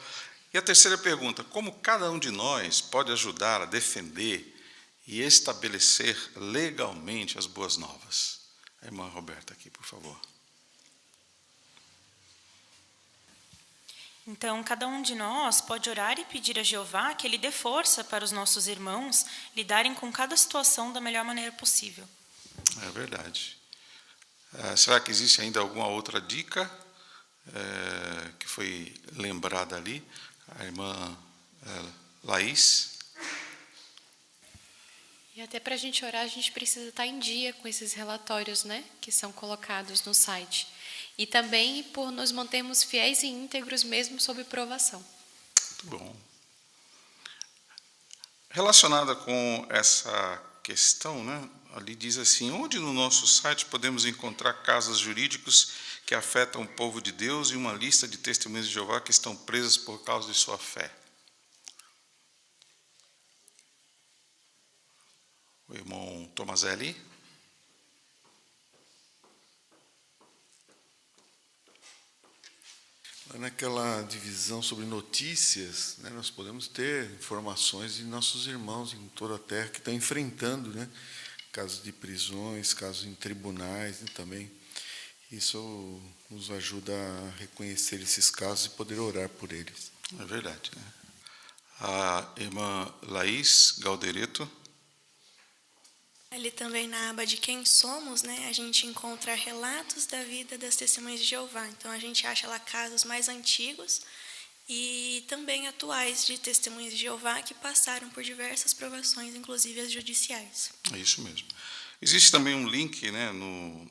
E a terceira pergunta: como cada um de nós pode ajudar a defender e estabelecer legalmente as boas novas? A irmã Roberta aqui, por favor. Então, cada um de nós pode orar e pedir a Jeová que Ele dê força para os nossos irmãos lidarem com cada situação da melhor maneira possível. É verdade. Será que existe ainda alguma outra dica que foi lembrada ali? A irmã Laís. E até para a gente orar, a gente precisa estar em dia com esses relatórios, né, que são colocados no site. E também por nos mantermos fiéis e íntegros mesmo sob provação. Muito bom. Relacionada com essa questão, né, ali diz assim: onde no nosso site podemos encontrar casos jurídicos que afetam o povo de Deus e uma lista de testemunhas de Jeová que estão presas por causa de sua fé? O irmão Tomazelli. Naquela divisão sobre notícias, né, nós podemos ter informações de nossos irmãos em toda a terra que estão enfrentando, né, casos de prisões, casos em tribunais, né, também. Isso nos ajuda a reconhecer esses casos e poder orar por eles. É verdade, né? A irmã Laís Galdereto. Ali também na aba de quem somos, né, a gente encontra relatos da vida das testemunhas de Jeová. Então a gente acha lá casos mais antigos e também atuais de testemunhas de Jeová que passaram por diversas provações, inclusive as judiciais. É isso mesmo. Existe também um link, né,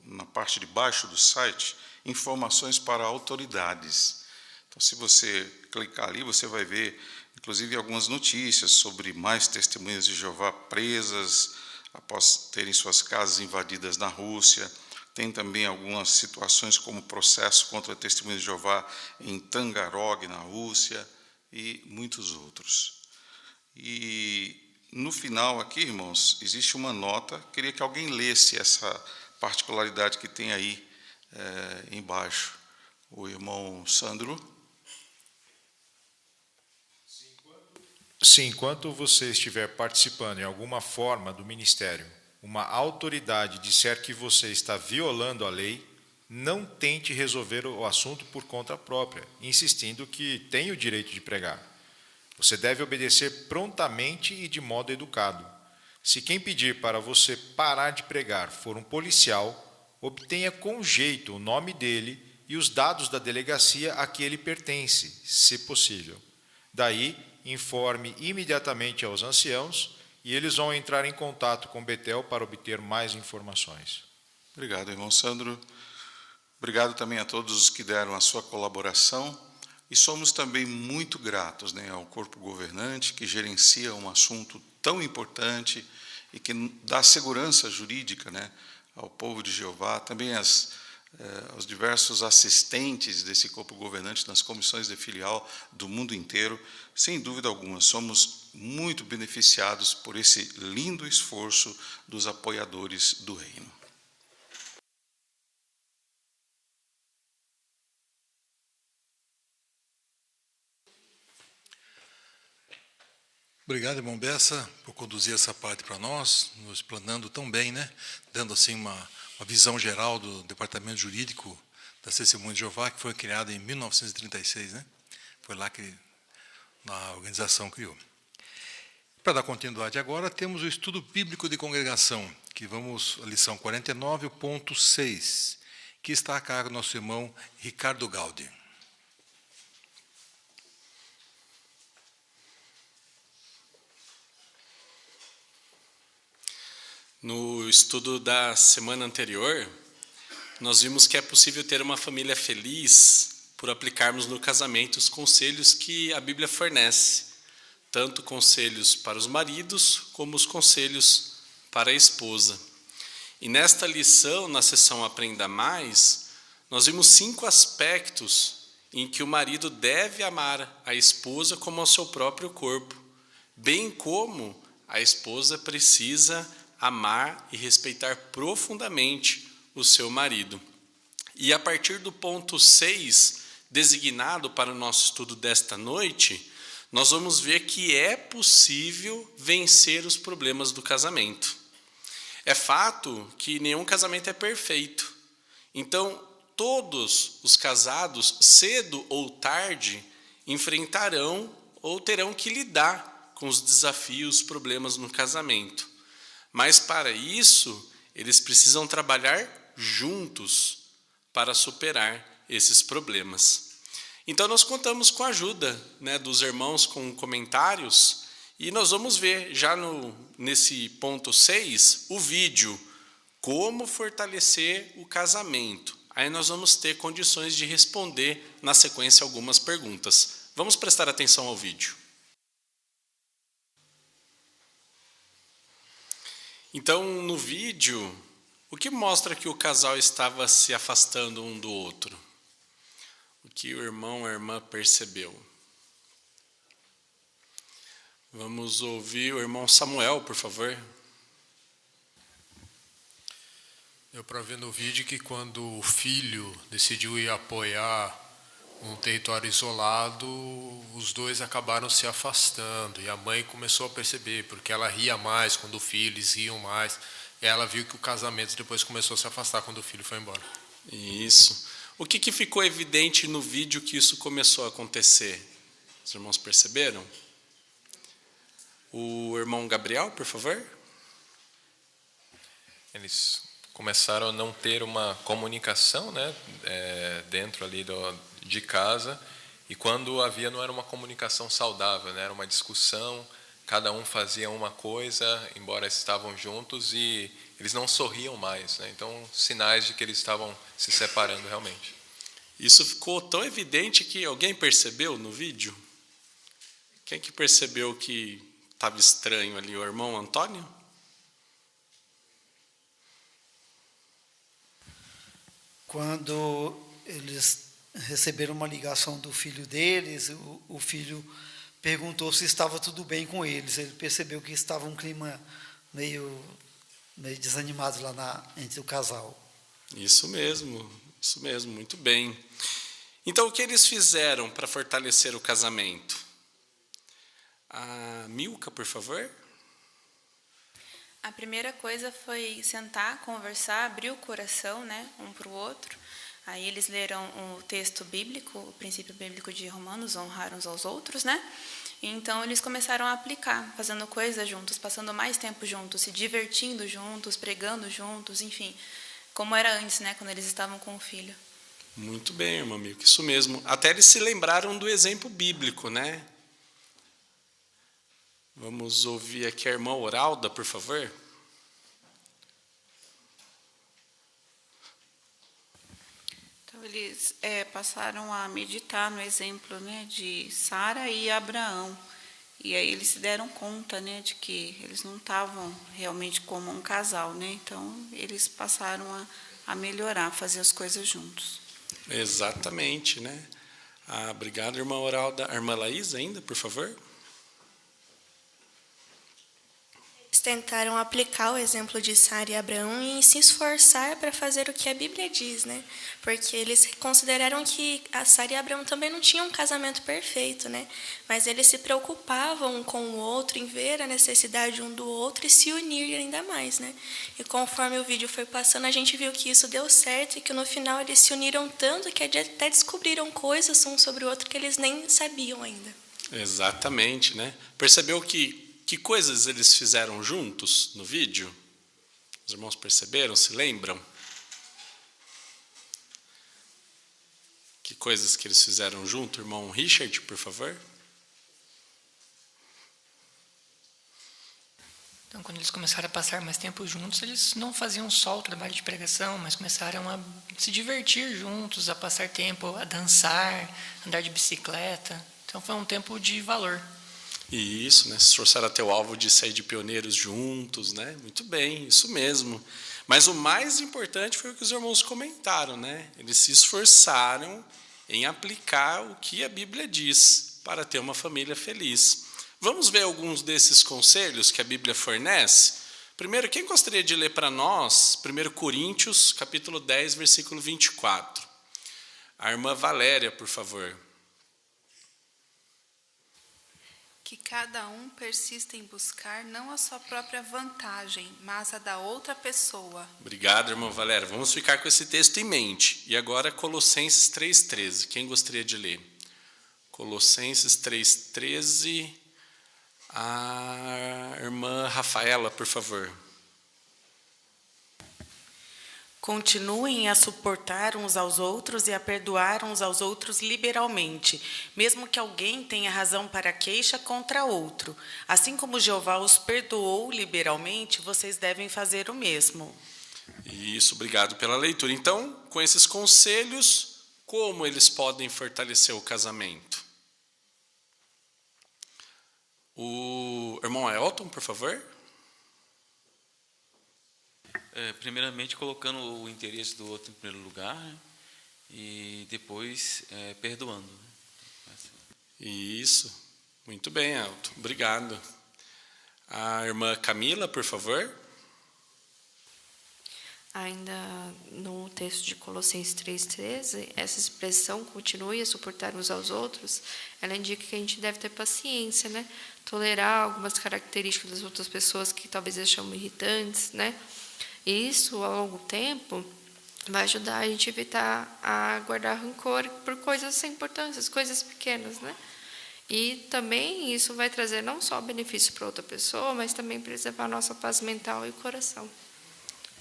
na parte de baixo do site, informações para autoridades. Então, se você clicar ali, você vai ver, inclusive, algumas notícias sobre mais testemunhas de Jeová presas após terem suas casas invadidas na Rússia. Tem também algumas situações como processo contra testemunhas de Jeová em Tangarog, na Rússia, e muitos outros. E no final aqui, irmãos, existe uma nota. Queria que alguém lesse essa particularidade que tem aí embaixo. O irmão Sandro. Se enquanto você estiver participando em alguma forma do ministério, uma autoridade disser que você está violando a lei, não tente resolver o assunto por conta própria, insistindo que tem o direito de pregar. Você deve obedecer prontamente e de modo educado. Se quem pedir para você parar de pregar for um policial, obtenha com jeito o nome dele e os dados da delegacia a que ele pertence, se possível. Daí, informe imediatamente aos anciãos e eles vão entrar em contato com Betel para obter mais informações. Obrigado, irmão Sandro. Obrigado também a todos os que deram a sua colaboração. E somos também muito gratos, né, ao corpo governante que gerencia um assunto tão importante e que dá segurança jurídica, né, ao povo de Jeová, também aos diversos assistentes desse corpo governante nas comissões de filial do mundo inteiro. Sem dúvida alguma, somos muito beneficiados por esse lindo esforço dos apoiadores do reino. Obrigado, irmão Bessa, por conduzir essa parte para nós, nos explanando tão bem, né? Dando assim uma visão geral do departamento jurídico da Testemunha de Jeová, que foi criado em 1936, né? Foi lá que a organização criou. Para dar continuidade agora, temos o estudo bíblico de congregação, que vamos à lição 49, o ponto 6, que está a cargo do nosso irmão Ricardo Gaudi. No estudo da semana anterior, nós vimos que é possível ter uma família feliz por aplicarmos no casamento os conselhos que a Bíblia fornece, tanto conselhos para os maridos como os conselhos para a esposa. E nesta lição, na seção Aprenda Mais, nós vimos 5 aspectos em que o marido deve amar a esposa como ao seu próprio corpo, bem como a esposa precisa amar e respeitar profundamente o seu marido. E a partir do ponto 6, designado para o nosso estudo desta noite, nós vamos ver que é possível vencer os problemas do casamento. É fato que nenhum casamento é perfeito. Então, todos os casados, cedo ou tarde, enfrentarão ou terão que lidar com os desafios, problemas no casamento. Mas para isso, eles precisam trabalhar juntos para superar esses problemas. Então nós contamos com a ajuda, né, dos irmãos com comentários e nós vamos ver já nesse ponto 6 o vídeo Como Fortalecer o Casamento. Aí nós vamos ter condições de responder na sequência algumas perguntas. Vamos prestar atenção ao vídeo. Então, no vídeo, o que mostra que o casal estava se afastando um do outro? O que o irmão ou a irmã percebeu? Vamos ouvir o irmão Samuel, por favor. Deu para ver no vídeo que quando o filho decidiu ir apoiar um território isolado, os dois acabaram se afastando e a mãe começou a perceber, porque ela ria mais quando o filho, eles riam mais, e ela viu que o casamento depois começou a se afastar quando o filho foi embora. Isso. O que ficou evidente no vídeo que isso começou a acontecer? Os irmãos perceberam? O irmão Gabriel, por favor. Eles começaram a não ter uma comunicação, né, dentro ali de casa, e quando havia não era uma comunicação saudável, né, era uma discussão, cada um fazia uma coisa, embora estavam juntos, e eles não sorriam mais, né, então sinais de que eles estavam se separando realmente. Isso ficou tão evidente que alguém percebeu no vídeo? Quem que percebeu que estava estranho ali? O irmão Antônio? Quando eles receberam uma ligação do filho deles, o filho perguntou se estava tudo bem com eles. Ele percebeu que estava um clima meio desanimado lá entre o casal. Isso mesmo, muito bem. Então, o que eles fizeram para fortalecer o casamento? A Milka, por favor. A primeira coisa foi sentar, conversar, abrir o coração, né, um para o outro. Aí eles leram o texto bíblico, o princípio bíblico de Romanos, honrar uns aos outros, né? Então eles começaram a aplicar, fazendo coisas juntos, passando mais tempo juntos, se divertindo juntos, pregando juntos, enfim, como era antes, né, quando eles estavam com o filho. Muito bem, irmão amigo, isso mesmo. Até eles se lembraram do exemplo bíblico, né? Vamos ouvir aqui a irmã Oralda, por favor. Então, eles passaram a meditar no exemplo, né, de Sara e Abraão. E aí eles se deram conta, né, de que eles não estavam realmente como um casal, né? Então, eles passaram a melhorar, fazer as coisas juntos. Exatamente, né? Obrigado, irmã Oralda. A irmã Laís ainda, por favor. Eles tentaram aplicar o exemplo de Sara e Abraão e se esforçar para fazer o que a Bíblia diz, né? Porque eles consideraram que a Sara e Abraão também não tinham um casamento perfeito, né? Mas eles se preocupavam um com o outro em ver a necessidade um do outro e se unir ainda mais, né? E conforme o vídeo foi passando, a gente viu que isso deu certo e que no final eles se uniram tanto que até descobriram coisas um sobre o outro que eles nem sabiam ainda. Exatamente, né? Percebeu que coisas eles fizeram juntos no vídeo? Os irmãos perceberam, se lembram? Que coisas que eles fizeram junto? Irmão Richard, por favor. Então, quando eles começaram a passar mais tempo juntos, eles não faziam só o trabalho de pregação, mas começaram a se divertir juntos, a passar tempo, a dançar, andar de bicicleta. Então, foi um tempo de valor. E isso, né? Se esforçaram até o alvo de sair de pioneiros juntos, né? Muito bem, isso mesmo. Mas o mais importante foi o que os irmãos comentaram, né? Eles se esforçaram em aplicar o que a Bíblia diz para ter uma família feliz. Vamos ver alguns desses conselhos que a Bíblia fornece? Primeiro, quem gostaria de ler para nós 1 Coríntios, capítulo 10, versículo 24? A irmã Valéria, por favor. Que cada um persista em buscar não a sua própria vantagem, mas a da outra pessoa. Obrigado, irmã Valéria. Vamos ficar com esse texto em mente. E agora, Colossenses 3,13. Quem gostaria de ler? Colossenses 3,13. A irmã Rafaela, por favor. Continuem a suportar uns aos outros e a perdoar uns aos outros liberalmente, mesmo que alguém tenha razão para queixa contra outro. Assim como Jeová os perdoou liberalmente, vocês devem fazer o mesmo. Isso, obrigado pela leitura. Então, com esses conselhos, como eles podem fortalecer o casamento? O irmão Elton, por favor. Primeiramente, colocando o interesse do outro em primeiro lugar, né? E depois perdoando. Né? Isso. Muito bem, Elton. Obrigado. A irmã Camila, por favor. Ainda no texto de Colossenses 3,13, essa expressão continue a suportar uns aos outros, ela indica que a gente deve ter paciência, né? Tolerar algumas características das outras pessoas que talvez eles chamem irritantes, né? E isso, ao longo tempo, vai ajudar a gente a evitar a guardar rancor por coisas sem importância, coisas pequenas, né? E também isso vai trazer não só benefício para outra pessoa, mas também preservar a nossa paz mental e coração.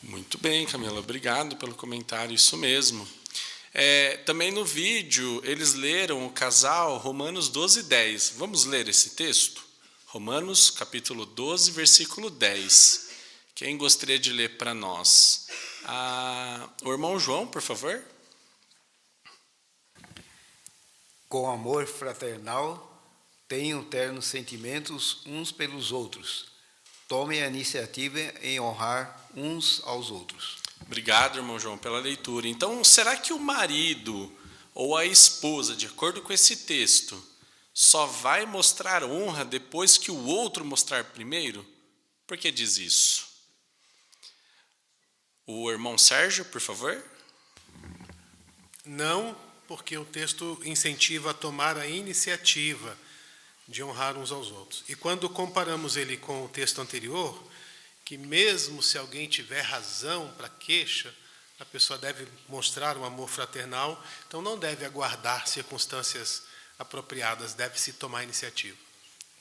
Muito bem, Camila, obrigado pelo comentário, isso mesmo. Também no vídeo, eles leram o casal Romanos 12:10. Vamos ler esse texto? Romanos, capítulo 12, versículo 10. Quem gostaria de ler para nós? O irmão João, por favor. Com amor fraternal, tenham ternos sentimentos uns pelos outros. Tomem a iniciativa em honrar uns aos outros. Obrigado, irmão João, pela leitura. Então, será que o marido ou a esposa, de acordo com esse texto, só vai mostrar honra depois que o outro mostrar primeiro? Por que diz isso? O irmão Sérgio, por favor. Não, porque o texto incentiva a tomar a iniciativa de honrar uns aos outros. E quando comparamos ele com o texto anterior, que mesmo se alguém tiver razão para queixa, a pessoa deve mostrar um amor fraternal, então não deve aguardar circunstâncias apropriadas, deve-se tomar iniciativa.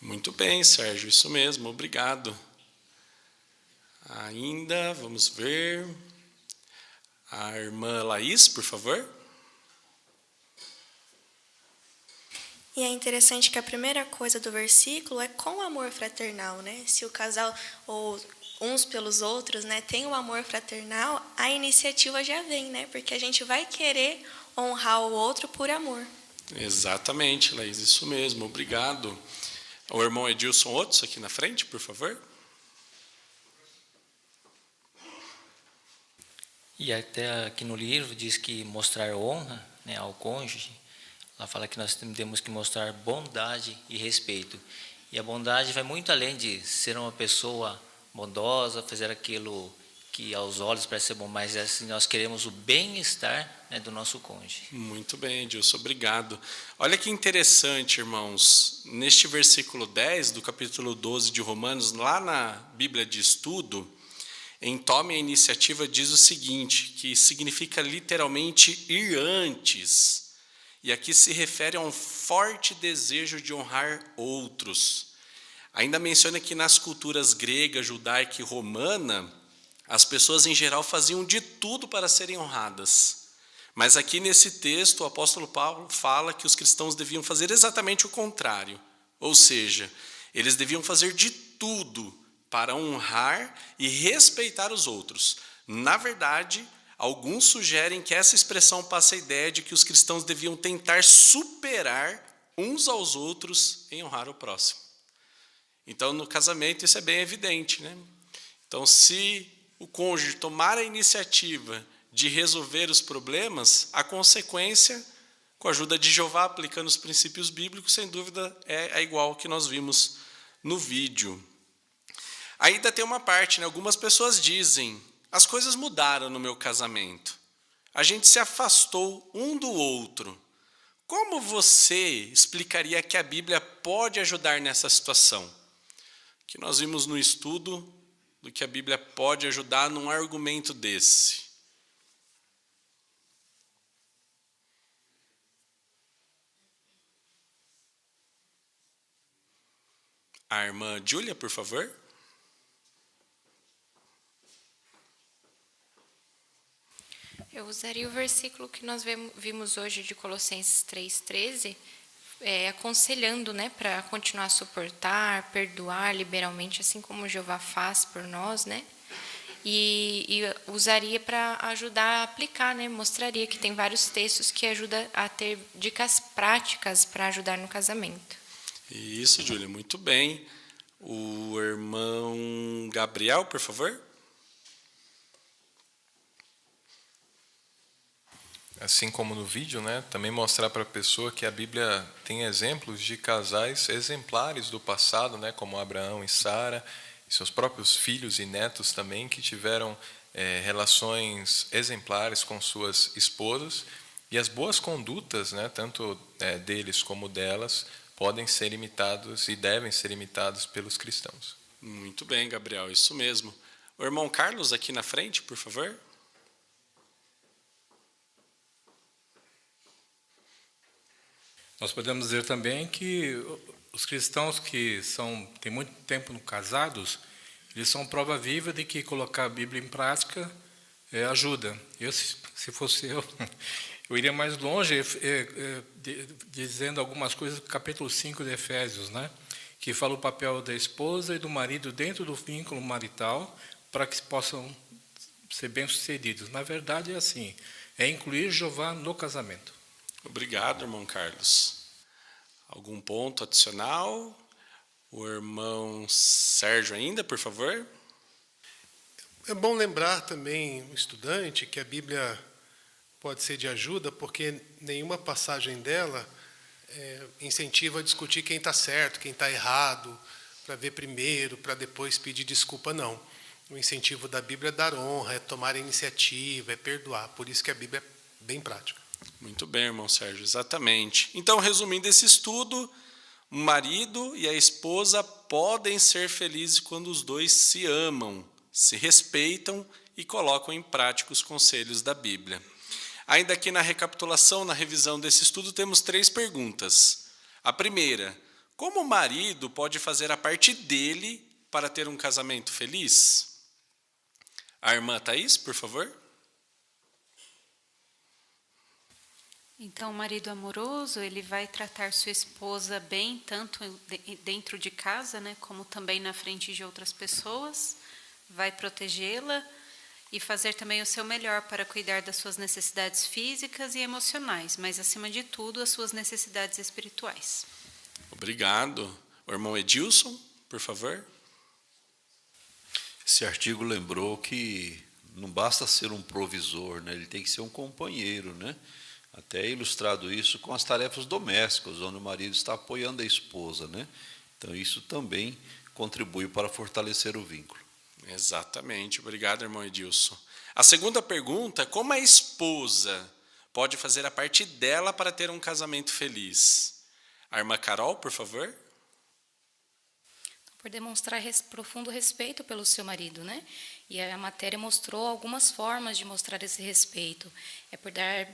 Muito bem, Sérgio, isso mesmo, obrigado. Ainda, vamos ver. A irmã Laís, por favor. E é interessante que a primeira coisa do versículo é com amor fraternal, né? Se o casal, ou uns pelos outros, né, tem o amor fraternal, a iniciativa já vem, né? Porque a gente vai querer honrar o outro por amor. Exatamente, Laís, isso mesmo, obrigado. O irmão Edilson Otos aqui na frente, por favor. E até aqui no livro diz que mostrar honra, né, ao cônjuge, ela fala que nós temos que mostrar bondade e respeito. E a bondade vai muito além de ser uma pessoa bondosa, fazer aquilo que aos olhos parece ser bom, mas assim, nós queremos o bem-estar, né, do nosso cônjuge. Muito bem, Edilson, obrigado. Olha que interessante, irmãos, neste versículo 10 do capítulo 12 de Romanos, lá na Bíblia de Estudo, em Tome a Iniciativa diz o seguinte, que significa literalmente ir antes. E aqui se refere a um forte desejo de honrar outros. Ainda menciona que nas culturas grega, judaica e romana, as pessoas em geral faziam de tudo para serem honradas. Mas aqui nesse texto, o apóstolo Paulo fala que os cristãos deviam fazer exatamente o contrário. Ou seja, eles deviam fazer de tudo para honrar e respeitar os outros. Na verdade, alguns sugerem que essa expressão passa a ideia de que os cristãos deviam tentar superar uns aos outros em honrar o próximo. Então, no casamento, isso é bem evidente, né? Então, se o cônjuge tomar a iniciativa de resolver os problemas, a consequência, com a ajuda de Jeová, aplicando os princípios bíblicos, sem dúvida, é igual ao que nós vimos no vídeo. Ainda tem uma parte, né? Algumas pessoas dizem, as coisas mudaram no meu casamento. A gente se afastou um do outro. Como você explicaria que a Bíblia pode ajudar nessa situação? Que nós vimos no estudo do que a Bíblia pode ajudar num argumento desse. A irmã Júlia, por favor. Eu usaria o versículo que nós vimos hoje de Colossenses 3,13, aconselhando, né, para continuar a suportar, perdoar liberalmente, assim como Jeová faz por nós, né? E usaria para ajudar a aplicar, né? Mostraria que tem vários textos que ajudam a ter dicas práticas para ajudar no casamento. Isso, Júlia, muito bem. O irmão Gabriel, por favor. Assim como no vídeo, né, também mostrar para a pessoa que a Bíblia tem exemplos de casais exemplares do passado, né, como Abraão e Sara, e seus próprios filhos e netos também, que tiveram relações exemplares com suas esposas, e as boas condutas, né, tanto deles como delas, podem ser imitados e devem ser imitados pelos cristãos. Muito bem, Gabriel, isso mesmo. O irmão Carlos aqui na frente, por favor. Nós podemos dizer também que os cristãos que têm muito tempo casados, eles são prova viva de que colocar a Bíblia em prática ajuda. Se fosse eu iria mais longe dizendo algumas coisas do capítulo 5 de Efésios, né? Que fala o papel da esposa e do marido dentro do vínculo marital para que possam ser bem-sucedidos. Na verdade, é assim, é incluir Jeová no casamento. Obrigado, irmão Carlos. Algum ponto adicional? O irmão Sérgio ainda, por favor. É bom lembrar também, o estudante, que a Bíblia pode ser de ajuda, porque nenhuma passagem dela incentiva a discutir quem está certo, quem está errado, para ver primeiro, para depois pedir desculpa, não. O incentivo da Bíblia é dar honra, é tomar iniciativa, é perdoar. Por isso que a Bíblia é bem prática. Muito bem, irmão Sérgio, exatamente. Então, resumindo esse estudo, o marido e a esposa podem ser felizes quando os dois se amam, se respeitam e colocam em prática os conselhos da Bíblia. Ainda aqui na recapitulação, na revisão desse estudo, temos 3 perguntas. A primeira, como o marido pode fazer a parte dele para ter um casamento feliz? A irmã Thaís, por favor. Então, o marido amoroso, ele vai tratar sua esposa bem, tanto dentro de casa, né, como também na frente de outras pessoas, vai protegê-la e fazer também o seu melhor para cuidar das suas necessidades físicas e emocionais, mas, acima de tudo, as suas necessidades espirituais. Obrigado. O irmão Edilson, por favor. Esse artigo lembrou que não basta ser um provisor, né? Ele tem que ser um companheiro, né? Até é ilustrado isso com as tarefas domésticas, onde o marido está apoiando a esposa, né? Então, isso também contribui para fortalecer o vínculo. Exatamente. Obrigado, irmão Edilson. A segunda pergunta, como a esposa pode fazer a parte dela para ter um casamento feliz? A irmã Carol, por favor. Por demonstrar profundo respeito pelo seu marido, né? E a matéria mostrou algumas formas de mostrar esse respeito. É por dar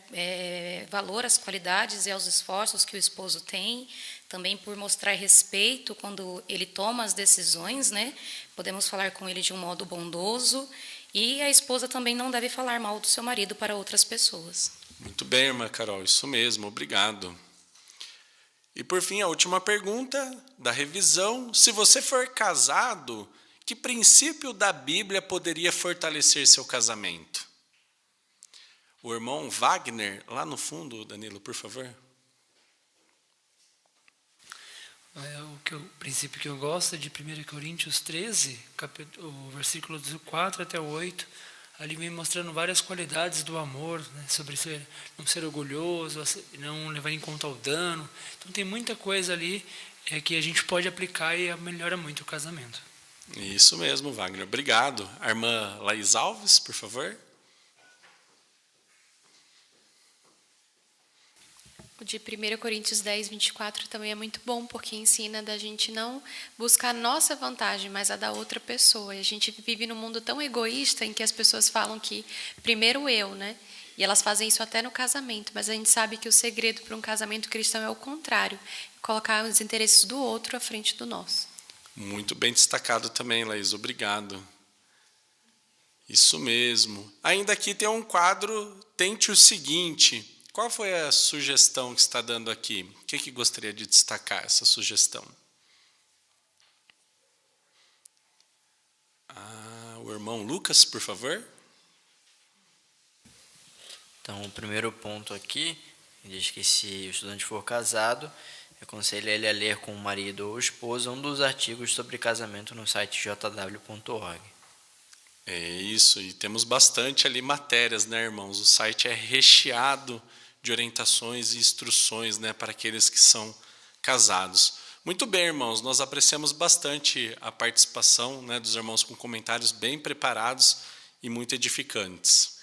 valor às qualidades e aos esforços que o esposo tem, também por mostrar respeito quando ele toma as decisões, né? Podemos falar com ele de um modo bondoso, e a esposa também não deve falar mal do seu marido para outras pessoas. Muito bem, irmã Carol, isso mesmo, obrigado. E, por fim, a última pergunta da revisão. Se você for casado, que princípio da Bíblia poderia fortalecer seu casamento? O irmão Wagner, lá no fundo, Danilo, por favor. O princípio que eu gosto é de 1 Coríntios 13, o versículo 4 até o 8. Ali vem mostrando várias qualidades do amor, né? Sobre não ser orgulhoso, não levar em conta o dano. Então tem muita coisa ali que a gente pode aplicar e melhora muito o casamento. Isso mesmo, Wagner. Obrigado. A irmã Laís Alves, por favor. O de 1 Coríntios 10, 24 também é muito bom, porque ensina da gente não buscar a nossa vantagem, mas a da outra pessoa. E a gente vive num mundo tão egoísta em que as pessoas falam que primeiro eu, né? E elas fazem isso até no casamento, mas a gente sabe que o segredo para um casamento cristão é o contrário, colocar os interesses do outro à frente do nosso. Muito bem destacado também, Laís. Obrigado. Isso mesmo. Ainda aqui tem um quadro, tente o seguinte. Qual foi a sugestão que está dando aqui? O que gostaria de destacar essa sugestão? O irmão Lucas, por favor. Então, o primeiro ponto aqui diz que se o estudante for casado, aconselho ele a ler com o marido ou esposa um dos artigos sobre casamento no site jw.org. É isso, e temos bastante ali matérias, né, irmãos? O site é recheado de orientações e instruções, né, para aqueles que são casados. Muito bem, irmãos, nós apreciamos bastante a participação, né, dos irmãos com comentários bem preparados e muito edificantes.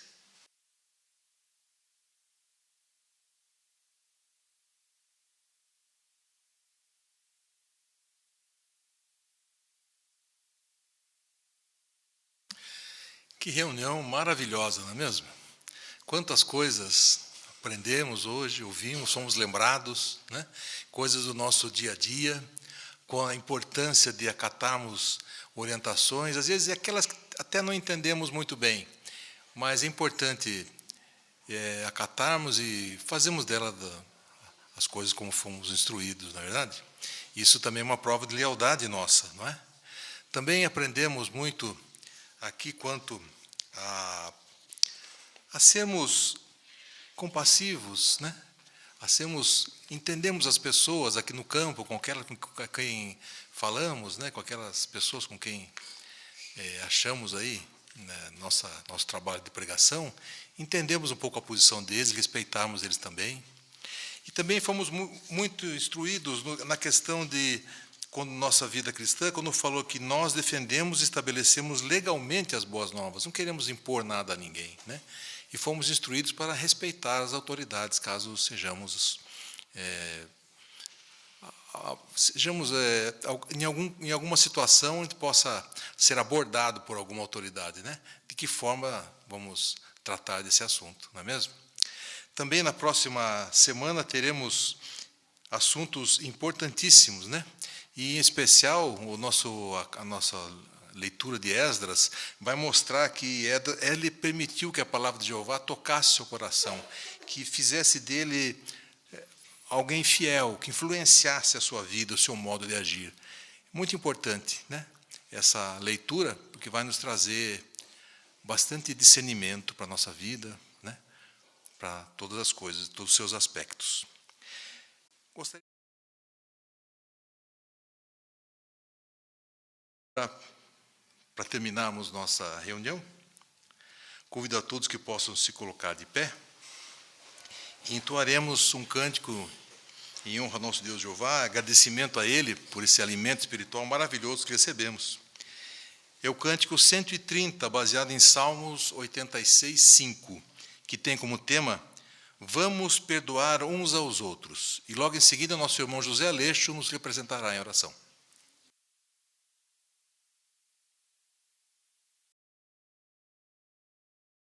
Que reunião maravilhosa, não é mesmo? Quantas coisas aprendemos hoje, ouvimos, somos lembrados, né? Coisas do nosso dia a dia, com a importância de acatarmos orientações, às vezes aquelas que até não entendemos muito bem, mas é importante acatarmos e fazermos dela as coisas como fomos instruídos, na verdade. Isso também é uma prova de lealdade nossa, não é? Também aprendemos muito aqui quanto a sermos compassivos, né? Entendemos as pessoas aqui no campo, com quem falamos, né? Com aquelas pessoas com quem achamos aí, né? Nosso trabalho de pregação, entendemos um pouco a posição deles, respeitamos eles também. E também fomos muito instruídos na questão de, quando nossa vida cristã, quando falou que nós defendemos e estabelecemos legalmente as boas novas, não queremos impor nada a ninguém, né? E fomos instruídos para respeitar as autoridades, caso sejamos em alguma situação a gente possa ser abordado por alguma autoridade, né? De que forma vamos tratar desse assunto, não é mesmo? Também na próxima semana teremos assuntos importantíssimos, né? E, em especial, a nossa leitura de Esdras vai mostrar que ele permitiu que a palavra de Jeová tocasse seu coração, que fizesse dele alguém fiel, que influenciasse a sua vida, o seu modo de agir. Muito importante, né? Essa leitura, porque vai nos trazer bastante discernimento para a nossa vida, né? Para todas as coisas, todos os seus aspectos. Gostaria para terminarmos nossa reunião, convido a todos que possam se colocar de pé e entoaremos um cântico em honra ao nosso Deus Jeová, agradecimento a Ele por esse alimento espiritual maravilhoso que recebemos. É o cântico 130, baseado em Salmos 86, 5, que tem como tema Vamos perdoar uns aos outros. E logo em seguida, nosso irmão José Aleixo nos representará em oração.